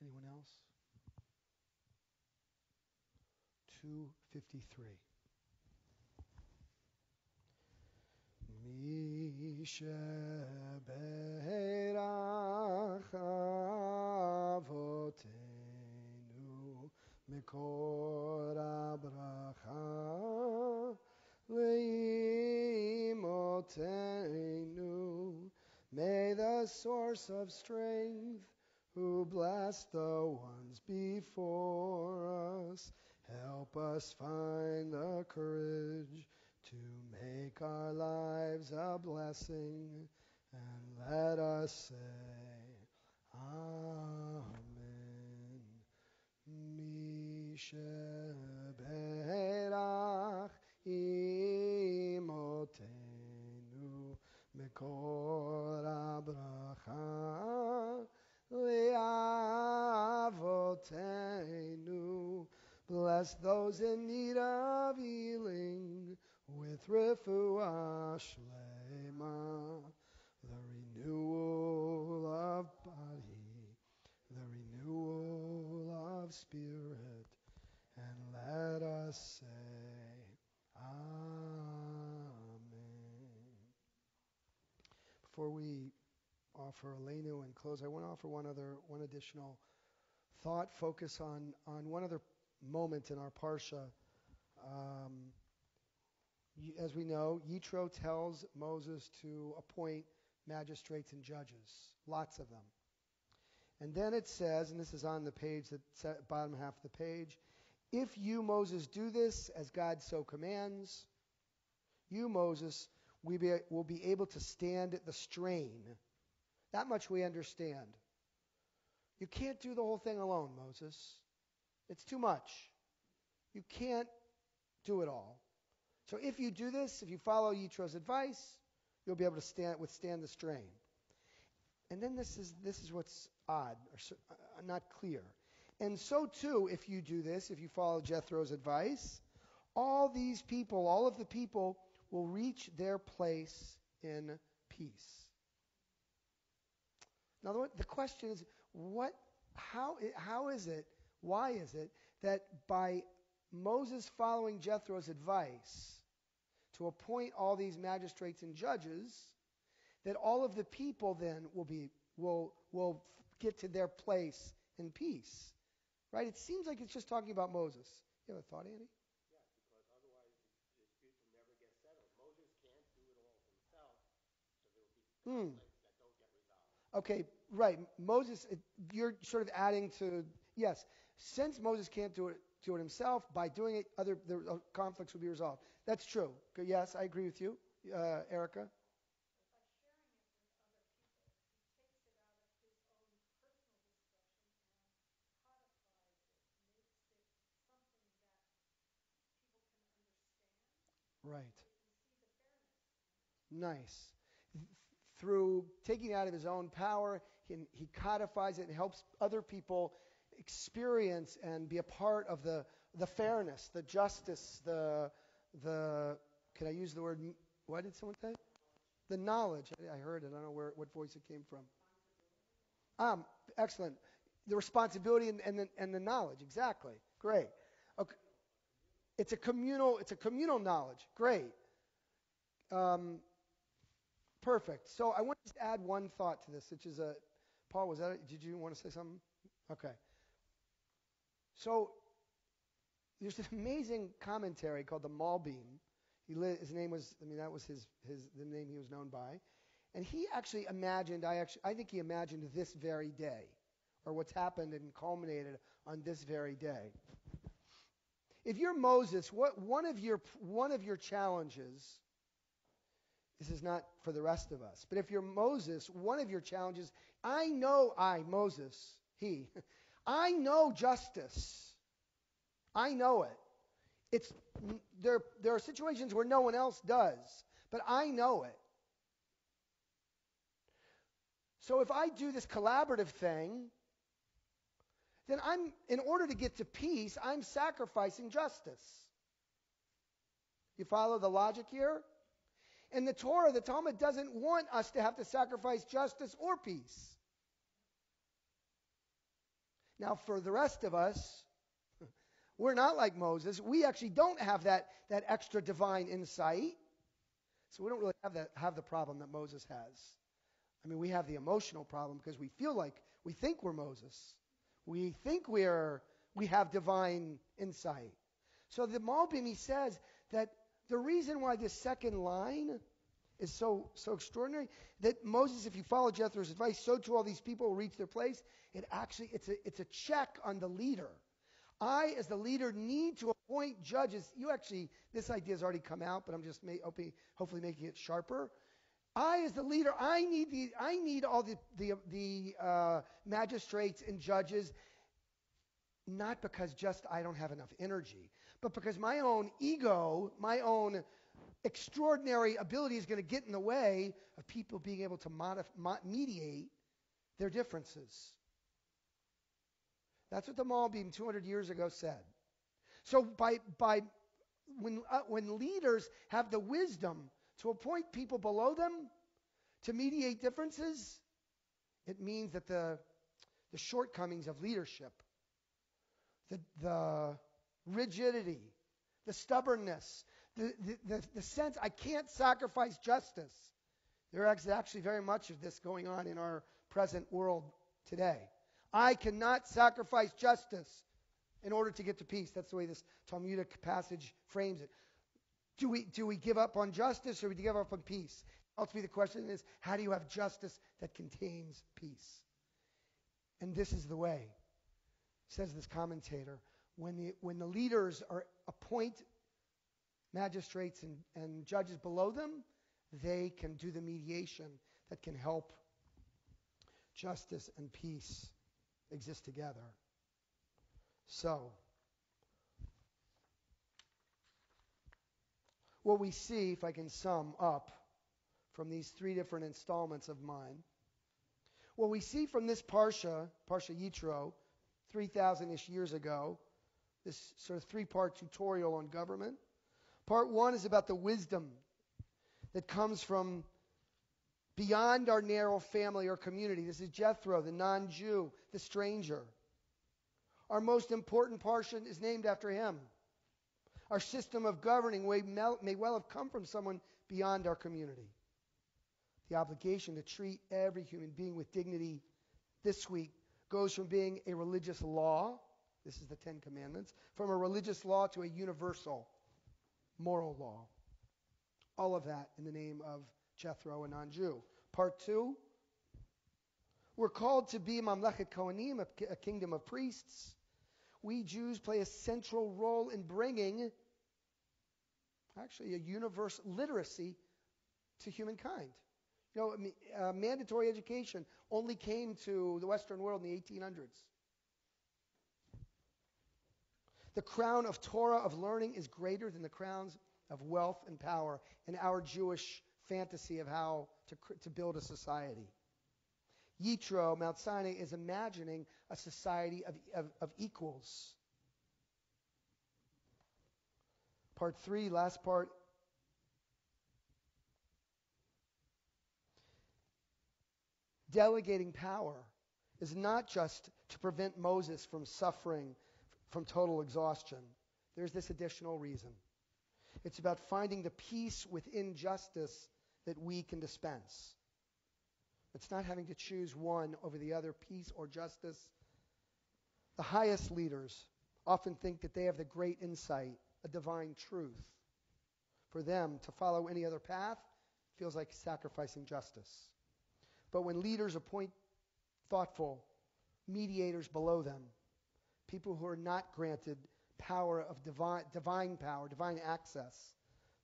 Anyone else? 253. Misha Beirach Avotenu Mikor Abracha Leimotenu. May the source of strength, who blessed the ones before us, help us find the courage to make our lives a blessing, and let us say, Amen. Misheberach imotenu mekor abracha leavotenu. Bless those in need of healing with refuah shlema, the renewal of body, the renewal of spirit, and let us say, Amen. Before we offer Aleinu and close, I want to offer one additional thought, focus on one other moment in our Parsha. As we know, Yitro tells Moses to appoint magistrates and judges, lots of them. And then it says, and this is on the page, the bottom half of the page, if you, Moses, do this as God so commands, you, Moses, will be able to stand the strain. That much we understand. You can't do the whole thing alone, Moses. It's too much. You can't do it all. So if you do this, if you follow Yitro's advice, you'll be able to withstand the strain. And then this is what's odd, or not clear. And so too, if you do this, if you follow Jethro's advice, all of the people will reach their place in peace. Now the question is, how is it, why is it that by Moses following Jethro's advice to appoint all these magistrates and judges, that all of the people then will get to their place in peace, right? It seems like it's just talking about Moses. You have a thought, Andy?
Yes, because otherwise the disputes will never get settled. Moses can't do it all himself, so there will be conflicts that don't get resolved.
Okay, right. Moses, you're sort of adding to, yes, since Moses can't do it himself, by doing it, the conflicts will be resolved. That's true. Yes, I agree with you, Erica. Right. Nice. through taking it out of his own power, he codifies it and helps other people experience and be a part of the fairness, the justice, the can I use the word, what did someone say? The knowledge. I heard it. I don't know what voice it came from. Excellent. The responsibility and the knowledge. Exactly. Great. Okay. It's a communal knowledge. Great. Perfect. So I want to just add one thought to this, which is Paul, was that it? Did you want to say something? Okay. So there's an amazing commentary called the Malbim. His name was, that was the name he was known by. And he actually imagined, I think he imagined this very day, or what's happened and culminated on this very day. If you're Moses, one of your challenges, this is not for the rest of us, but if you're Moses, one of your challenges, I know justice. I know it. There are situations where no one else does, but I know it. So if I do this collaborative thing, then in order to get to peace, I'm sacrificing justice. You follow the logic here? And the Torah, the Talmud, doesn't want us to have to sacrifice justice or peace. Now, for the rest of us, we're not like Moses. We actually don't have that extra divine insight. So we don't really have the problem that Moses has. We have the emotional problem because we think we're Moses. We think we have divine insight. So the Malbim, he says that the reason why this second line is so extraordinary, that Moses, if you follow Jethro's advice, so too all these people will reach their place. It's a check on the leader. I, as the leader, need to appoint judges. This idea has already come out, but I'm just hopefully making it sharper. I, as the leader, I need all the magistrates and judges, not because just I don't have enough energy, but because my own ego, my own extraordinary ability is going to get in the way of people being able to mediate their differences. That's what the Malbim 200 years ago said. So when leaders have the wisdom to appoint people below them to mediate differences, it means that the shortcomings of leadership, the rigidity, the stubbornness, the sense I can't sacrifice justice. There is actually very much of this going on in our present world today. I cannot sacrifice justice in order to get to peace. That's the way this Talmudic passage frames it. Do we give up on justice or do we give up on peace? Ultimately, the question is, how do you have justice that contains peace? And this is the way, says this commentator. When the leaders appoint magistrates and judges below them, they can do the mediation that can help justice and peace exist together. So, what we see, if I can sum up from these three different installments of mine, what we see from this Parsha Yitro, 3,000-ish years ago, this sort of three-part tutorial on government. Part one is about the wisdom that comes from beyond our narrow family or community. This is Jethro, the non-Jew, the stranger. Our most important portion is named after him. Our system of governing may well have come from someone beyond our community. The obligation to treat every human being with dignity this week goes from being a religious law, this is the Ten Commandments, from a religious law to a universal moral law. All of that in the name of Jethro, a non-Jew. Part two, we're called to be Mamlechet Kohanim, a kingdom of priests. We Jews play a central role in bringing actually a universal literacy to humankind. Mandatory education only came to the Western world in the 1800s. The crown of Torah, of learning, is greater than the crowns of wealth and power in our Jewish fantasy of how to build a society. Yitro, Mount Sinai, is imagining a society of equals. Part 3, last part. Delegating power is not just to prevent Moses from suffering from total exhaustion. There's this additional reason. It's about finding the peace within justice that we can dispense. It's not having to choose one over the other, peace or justice. The highest leaders often think that they have the great insight, a divine truth. For them, to follow any other path feels like sacrificing justice. But when leaders appoint thoughtful mediators below them, people who are not granted power of divine power, divine access,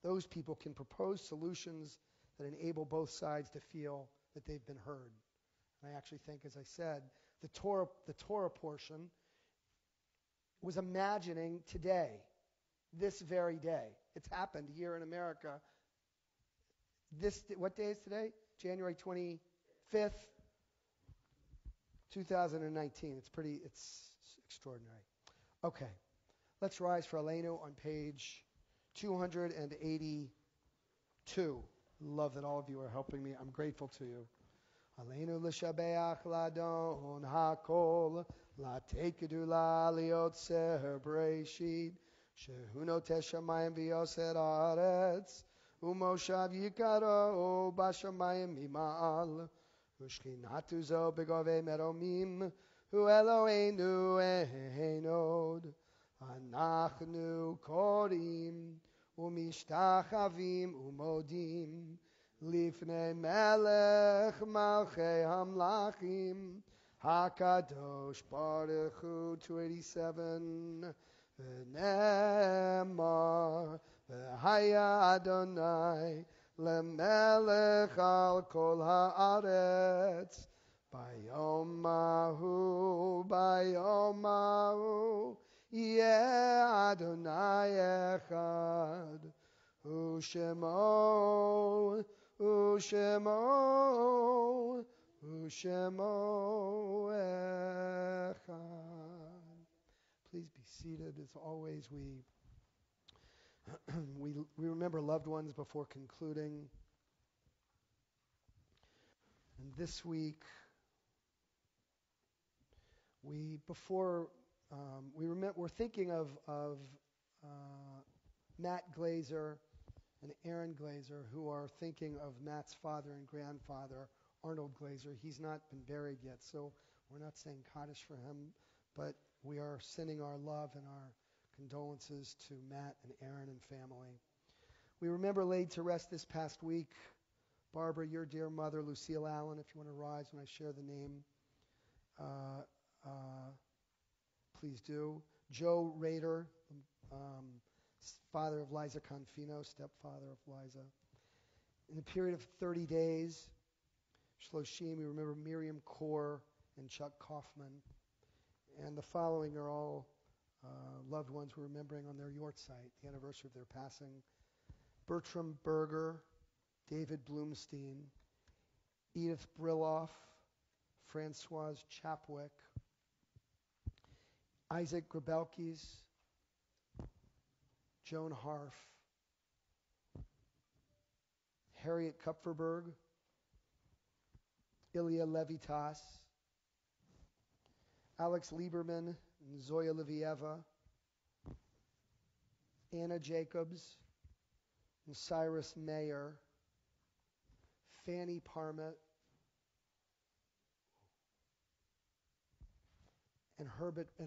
those people can propose solutions that enable both sides to feel that they've been heard. And I actually think, as I said, the Torah portion was imagining today, this very day. It's happened here in America. What day is today? January 25th, 2019. It's extraordinary. Okay, let's rise for Aleinu on page 282. Love that all of you are helping me. I'm grateful to you. Aleinu l'shabeach ladon hakol latekidula liotzer breishit shehu noteh shamayim v'yoser haaretz umoshav yikaro bashamayim mima'al ushkinatu zo begove meromim hu Eloheinu einod anachnu korim umishtachavim umodim Lifnei melech malchei hamlachim hakadosh baruch hu 287 v'nemar v'haya Adonai lemelech al kol haaretz bayom mahu yeh Adonai echad Ushemo echad. Please be seated. As always, we remember loved ones before concluding. And this week, we're thinking of Matt Glazer and Aaron Glazer, who are thinking of Matt's father and grandfather, Arnold Glazer. He's not been buried yet, so we're not saying Kaddish for him, but we are sending our love and our condolences to Matt and Aaron and family. We remember laid to rest this past week, Barbara, your dear mother, Lucille Allen. If you want to rise when I share the name, please do. Joe Rader, father of Liza Confino, stepfather of Liza. In the period of 30 days, Shloshim, we remember Miriam Kaur and Chuck Kaufman. And the following are all loved ones we're remembering on their yahrzeit, the anniversary of their passing. Bertram Berger, David Bloomstein, Edith Brilloff, Francoise Chapwick, Isaac Grabelkis, Joan Harf, Harriet Kupferberg, Ilya Levitas, Alex Lieberman and Zoya Livieva, Anna Jacobs and Cyrus Mayer, Fanny Parmet, and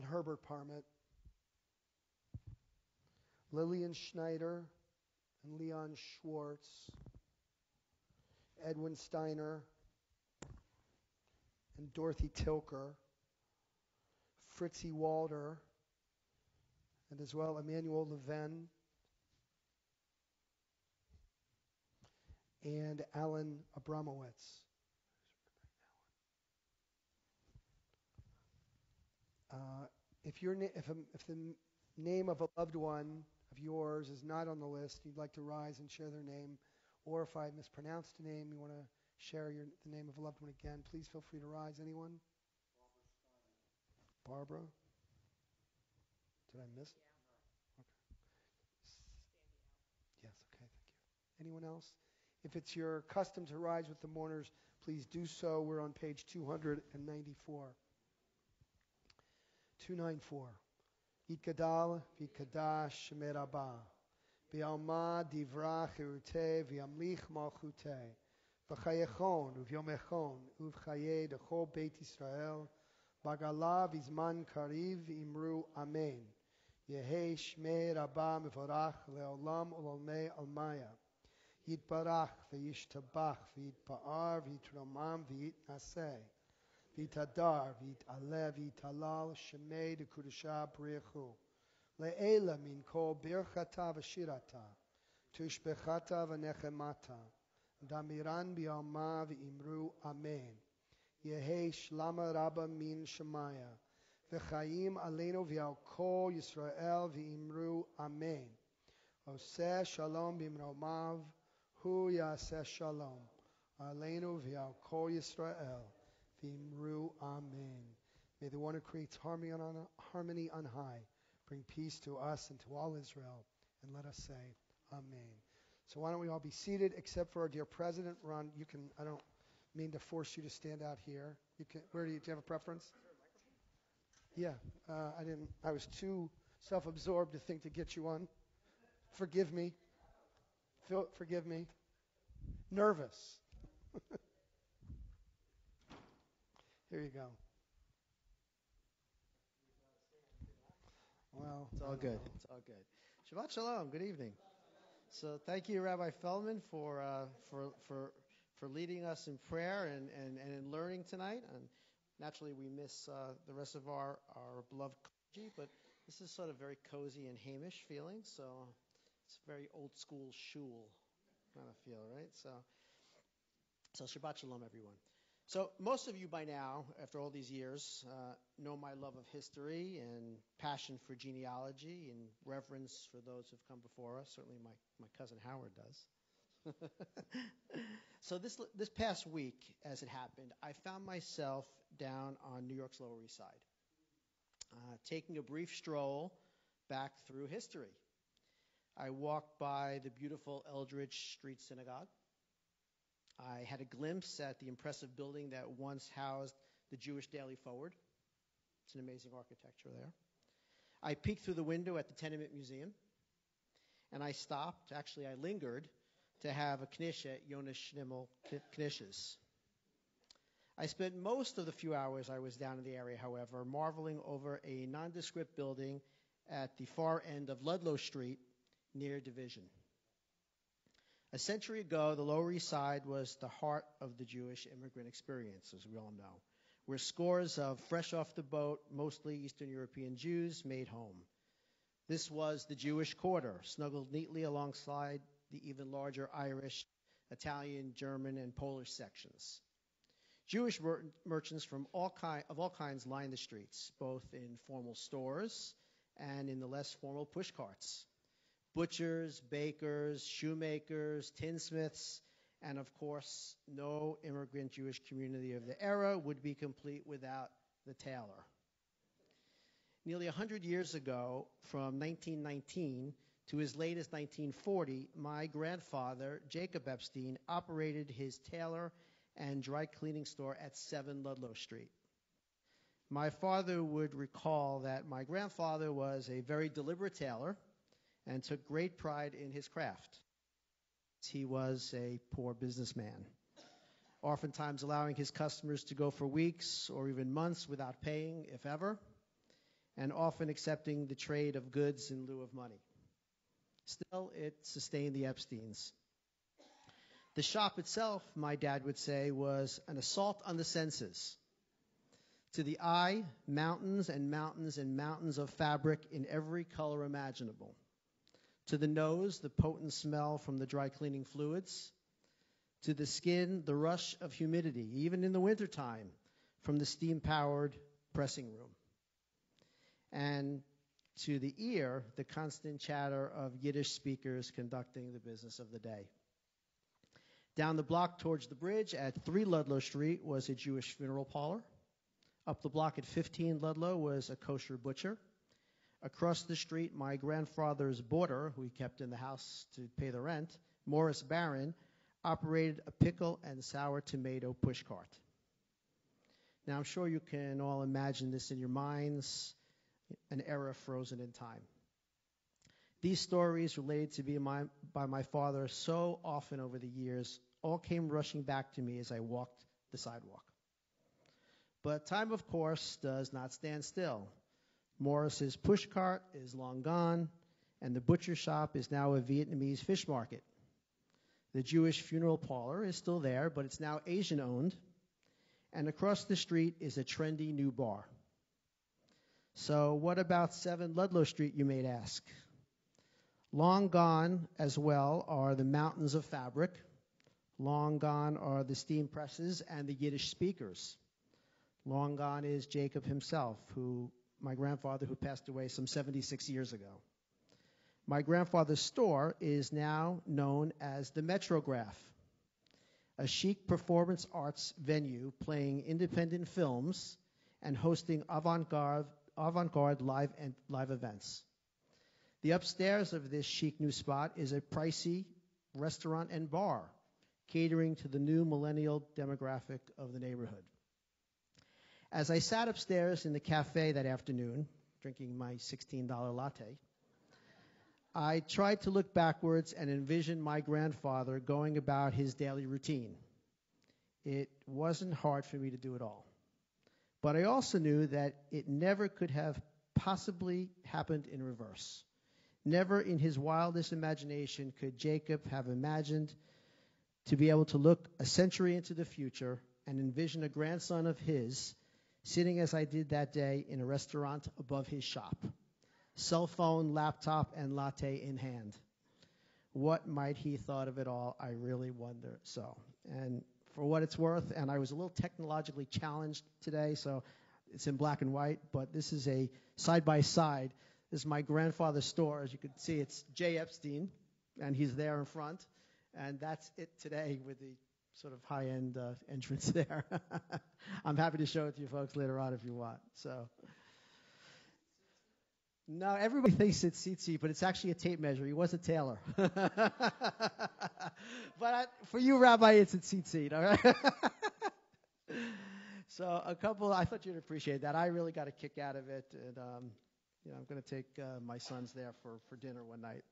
Herbert Parmet, Lillian Schneider and Leon Schwartz, Edwin Steiner and Dorothy Tilker, Fritzie Walder, and as well Emmanuel Leven and Alan Abramowitz. If the name of a loved one of yours is not on the list, you'd like to rise and share their name or if I mispronounced a name, you want to share the name of a loved one again, please feel free to rise. Anyone? Barbara? Did I miss? Okay. Yes, okay, thank you. Anyone else? If it's your custom to rise with the mourners, please do so. We're on page 294. 294. Yitgadal v'yitkadash Shemei Rabbah. V'yalma divra chiruteh v'yamlich malchuteh. V'chayechon uvyomechon uvchaye dechol Beit Yisrael. Bagala v'zman kariv imru amen. Yehi Shmei Rabbah mevorach leolam u'lolmei almaya. Yitbarach v'yishtabach v'yitpa'ar v'yitromam v'yitnaseh. V'yitadar v'yitaleh v'yitalal Shmei dekudusha b'richu. Le'ela min kol birchata v'shirata. Tushbechata v'nechemata. Damiran bi'alma v'imru amen. Yehi shlama rabba min shemaya. V'chayim aleinu v'al kol Yisrael v'imru amen. Oseh shalom b'imromav. Hu yaseh shalom. Aleinu v'al kol Yisrael v'imru amen. May the one who creates harmony on high bring peace to us and to all Israel. And let us say, amen. So why don't we all be seated, except for our dear president. Ron, you can, I don't mean to force you to stand out here. You can, do you have a preference? Yeah, I was too self-absorbed to think to get you on. Forgive me. Forgive me. Nervous. Here you go. Well,
it's all good. It's all good. Shabbat Shalom. Good evening. So thank you, Rabbi Feldman, for leading us in prayer and in learning tonight. And naturally, we miss the rest of our beloved clergy, but this is sort of very cozy and Hamish feeling. So it's very old school shul kind of feel, right? So Shabbat Shalom, everyone. So most of you by now, after all these years, know my love of history and passion for genealogy and reverence for those who've come before us. Certainly my cousin Howard does. So this past week, as it happened, I found myself down on New York's Lower East Side, taking a brief stroll back through history. I walked by the beautiful Eldridge Street Synagogue. I had a glimpse at the impressive building that once housed the Jewish Daily Forward. It's an amazing architecture there. I peeked through the window at the Tenement Museum, and I stopped. Actually, I lingered to have a knish at Jonas Schnimmel Knishes. I spent most of the few hours I was down in the area, however, marveling over a nondescript building at the far end of Ludlow Street near Division. A century ago, the Lower East Side was the heart of the Jewish immigrant experience, as we all know, where scores of fresh-off-the-boat, mostly Eastern European Jews made home. This was the Jewish quarter, snuggled neatly alongside the even larger Irish, Italian, German, and Polish sections. Jewish merchants of all kinds lined the streets, both in formal stores and in the less formal pushcarts. Butchers, bakers, shoemakers, tinsmiths, and of course, no immigrant Jewish community of the era would be complete without the tailor. Nearly 100 years ago, from 1919 to as late as 1940, my grandfather, Jacob Epstein, operated his tailor and dry cleaning store at 7 Ludlow Street. My father would recall that my grandfather was a very deliberate tailor and took great pride in his craft. He was a poor businessman, oftentimes allowing his customers to go for weeks or even months without paying, if ever, and often accepting the trade of goods in lieu of money. Still, it sustained the Epsteins. The shop itself, my dad would say, was an assault on the senses. To the eye, mountains and mountains and mountains of fabric in every color imaginable. To the nose, the potent smell from the dry cleaning fluids. To the skin, the rush of humidity, even in the wintertime, from the steam-powered pressing room. And to the ear, the constant chatter of Yiddish speakers conducting the business of the day. Down the block towards the bridge at 3 Ludlow Street was a Jewish funeral parlor. Up the block at 15 Ludlow was a kosher butcher. Across the street, my grandfather's boarder, who he kept in the house to pay the rent, Morris Barron, operated a pickle and sour tomato pushcart. Now, I'm sure you can all imagine this in your minds, an era frozen in time. These stories related to me by my father so often over the years all came rushing back to me as I walked the sidewalk. But time, of course, does not stand still. Morris's pushcart is long gone, and the butcher shop is now a Vietnamese fish market. The Jewish funeral parlor is still there, but it's now Asian-owned, and across the street is a trendy new bar. So what about 7 Ludlow Street, you may ask? Long gone as well are the mountains of fabric. Long gone are the steam presses and the Yiddish speakers. Long gone is Jacob himself, my grandfather, who passed away some 76 years ago. My grandfather's store is now known as the Metrograph, a chic performance arts venue playing independent films and hosting avant-garde live events. The upstairs of this chic new spot is a pricey restaurant and bar, catering to the new millennial demographic of the neighborhood. As I sat upstairs in the cafe that afternoon, drinking my $16 latte, I tried to look backwards and envision my grandfather going about his daily routine. It wasn't hard for me to do it all. But I also knew that it never could have possibly happened in reverse. Never in his wildest imagination could Jacob have imagined to be able to look a century into the future and envision a grandson of his sitting as I did that day in a restaurant above his shop, cell phone, laptop, and latte in hand. What might he thought of it all? I really wonder so. And for what it's worth, and I was a little technologically challenged today, so it's in black and white, but this is a side-by-side. This is my grandfather's store. As you can see, it's J. Epstein, and he's there in front. And that's it today with the sort of high-end entrance there. I'm happy to show it to you folks later on if you want. So, no, everybody thinks it's Tsitsi, but it's actually a tape measure. He was a tailor. But for you, Rabbi, it's a Tsitsi, all right? So I thought you'd appreciate that. I really got a kick out of it, and I'm going to take my sons there for dinner one night.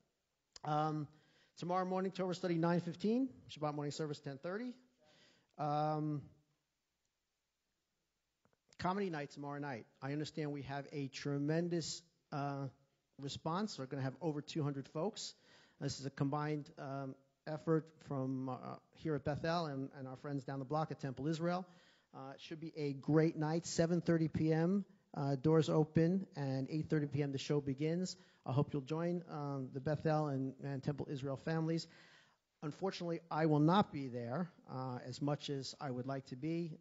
Tomorrow morning, Torah study 9:15. Shabbat morning service 10:30. Comedy night tomorrow night. I understand we have a tremendous response. We're going to have over 200 folks. This is a combined effort from here at Beth-El and our friends down the block at Temple Israel. It should be a great night. 7:30 p.m. Doors open, and 8:30 p.m. the show begins. I hope you'll join the Beth-El and Temple Israel families. Unfortunately, I will not be there as much as I would like to be.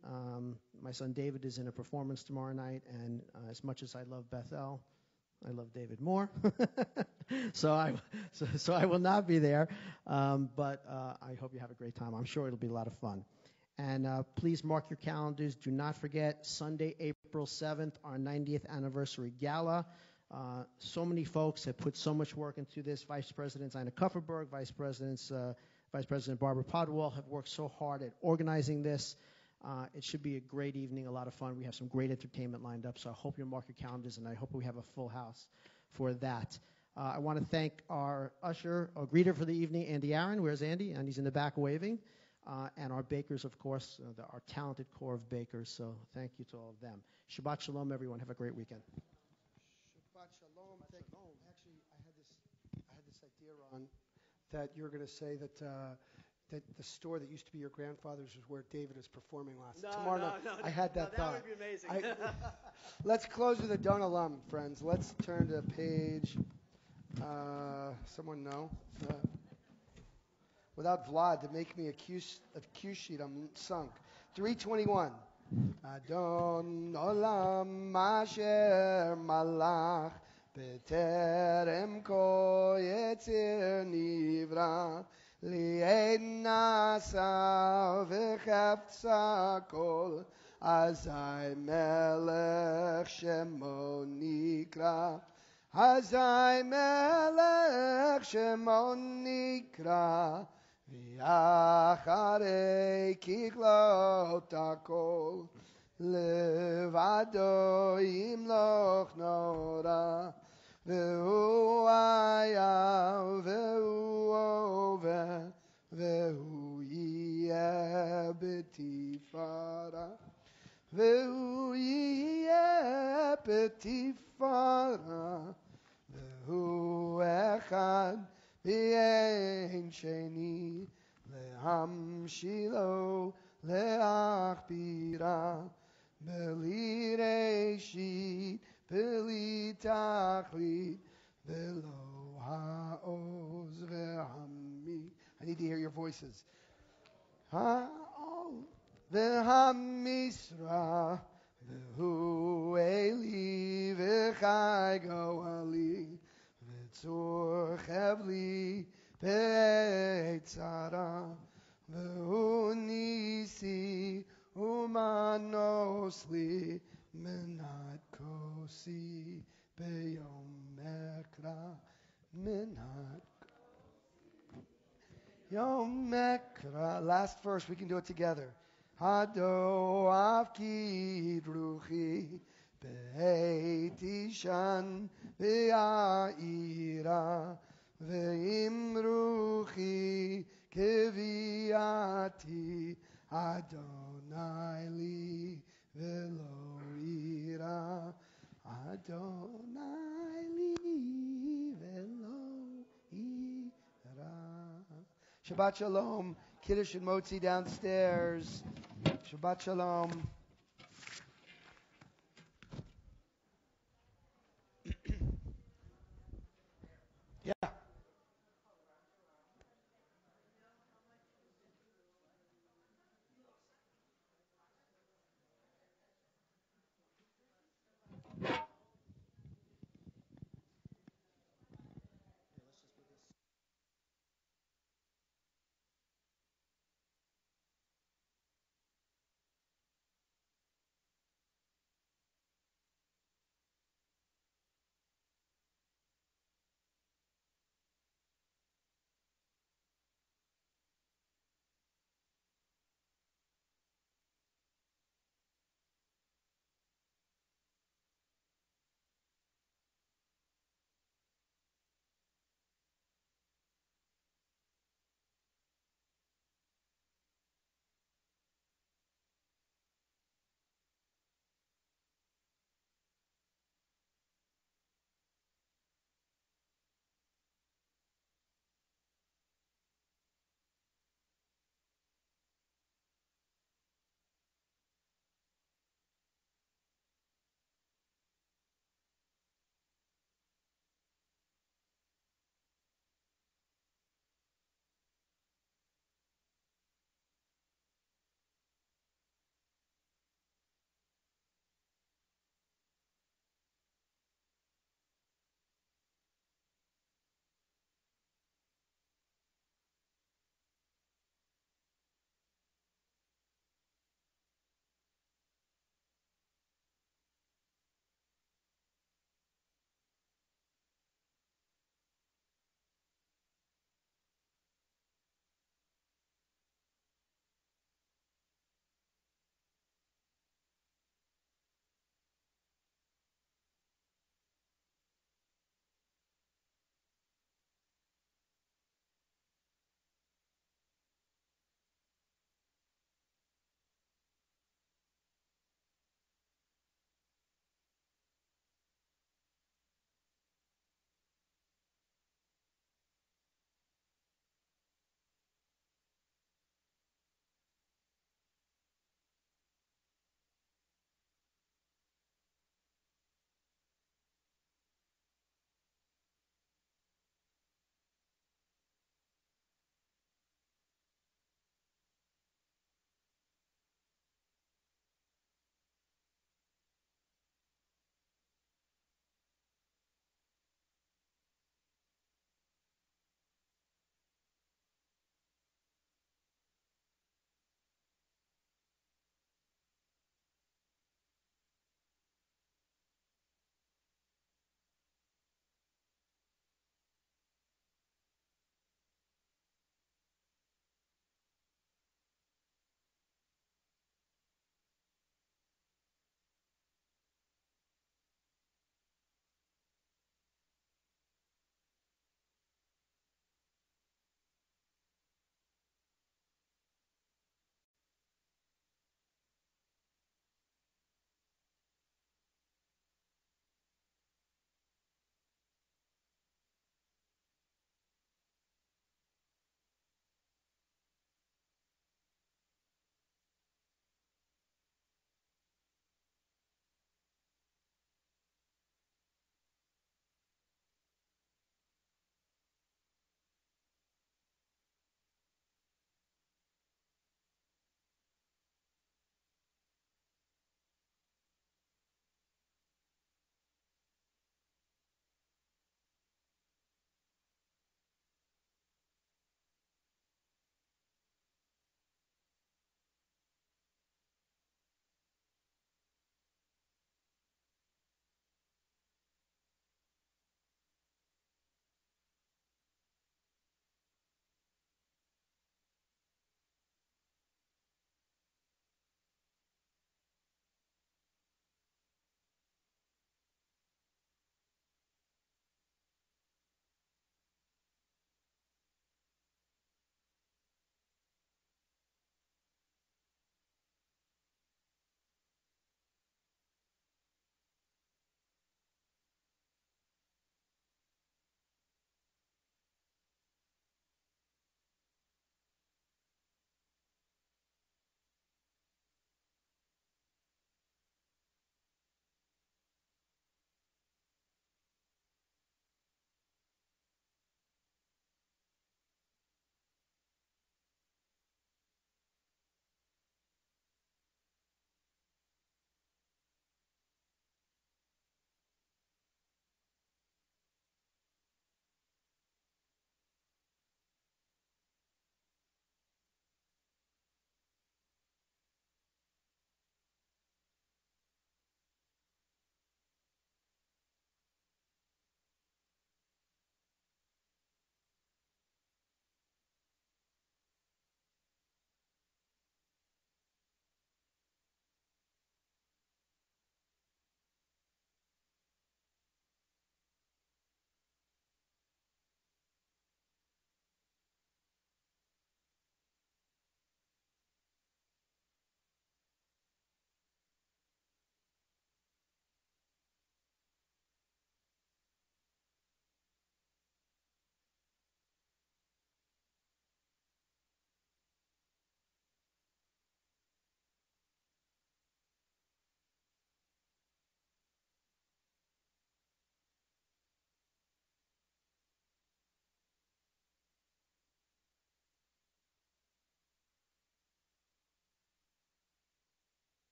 My son David is in a performance tomorrow night, and as much as I love Beth-El, I love David more. so I will not be there, but I hope you have a great time. I'm sure it'll be a lot of fun. And please mark your calendars. Do not forget, Sunday, April 7th, our 90th anniversary gala. So many folks have put so much work into this. Vice President Ina Kupferberg, Vice President Barbara Podwall have worked so hard at organizing this. It should be a great evening, a lot of fun. We have some great entertainment lined up, so I hope you'll mark your calendars, and I hope we have a full house for that. I want to thank our usher, or greeter for the evening, Andy Aaron. Where's Andy? And he's in the back waving. And our bakers, of course, our talented core of bakers. So thank you to all of them. Shabbat Shalom, everyone. Have a great weekend.
Shabbat Shalom. Actually, I had this idea, Ron, that you were going to say that the store that used to be your grandfather's was where David is performing tomorrow night. I had that thought.
That would be amazing.
Let's close with a Don Olam, friends. Let's turn to page. Someone know? Without Vlad to make me a cue sheet, I'm sunk. 321. Adon olam asher malach beterem ko yetzir nivra Li'en nasa v'chefza kol, Azai melech shemo nikra. Azai melech shemo nikra. V'yacharei kiklot hakol, Levado yimloch nora. Ve'hu ayav, ve'hu over, ve'hu yeh betifara. Ve'hu yeh betifara. Ve'hu echad v'yein sheni. Lehamshilo leachbira. Beli reshit, beli tachlit, velo ha'oz ve'hami. I need to hear your voices. Ha'oz ve'hamisra, ve'hu eli ve'chai goali, ve'tzur chevli be'etzara, ve'hu nisi umanosli menat kosi beyom mekra menat yom mekra. Last verse, we can do it together. Hado avkid ruchi be'eti shan be'aira ve'im ruchi keviati Adonai li velo ira. Adonai li velo ira. Shabbat shalom. Kiddush and Motzi downstairs. Shabbat shalom. Yeah.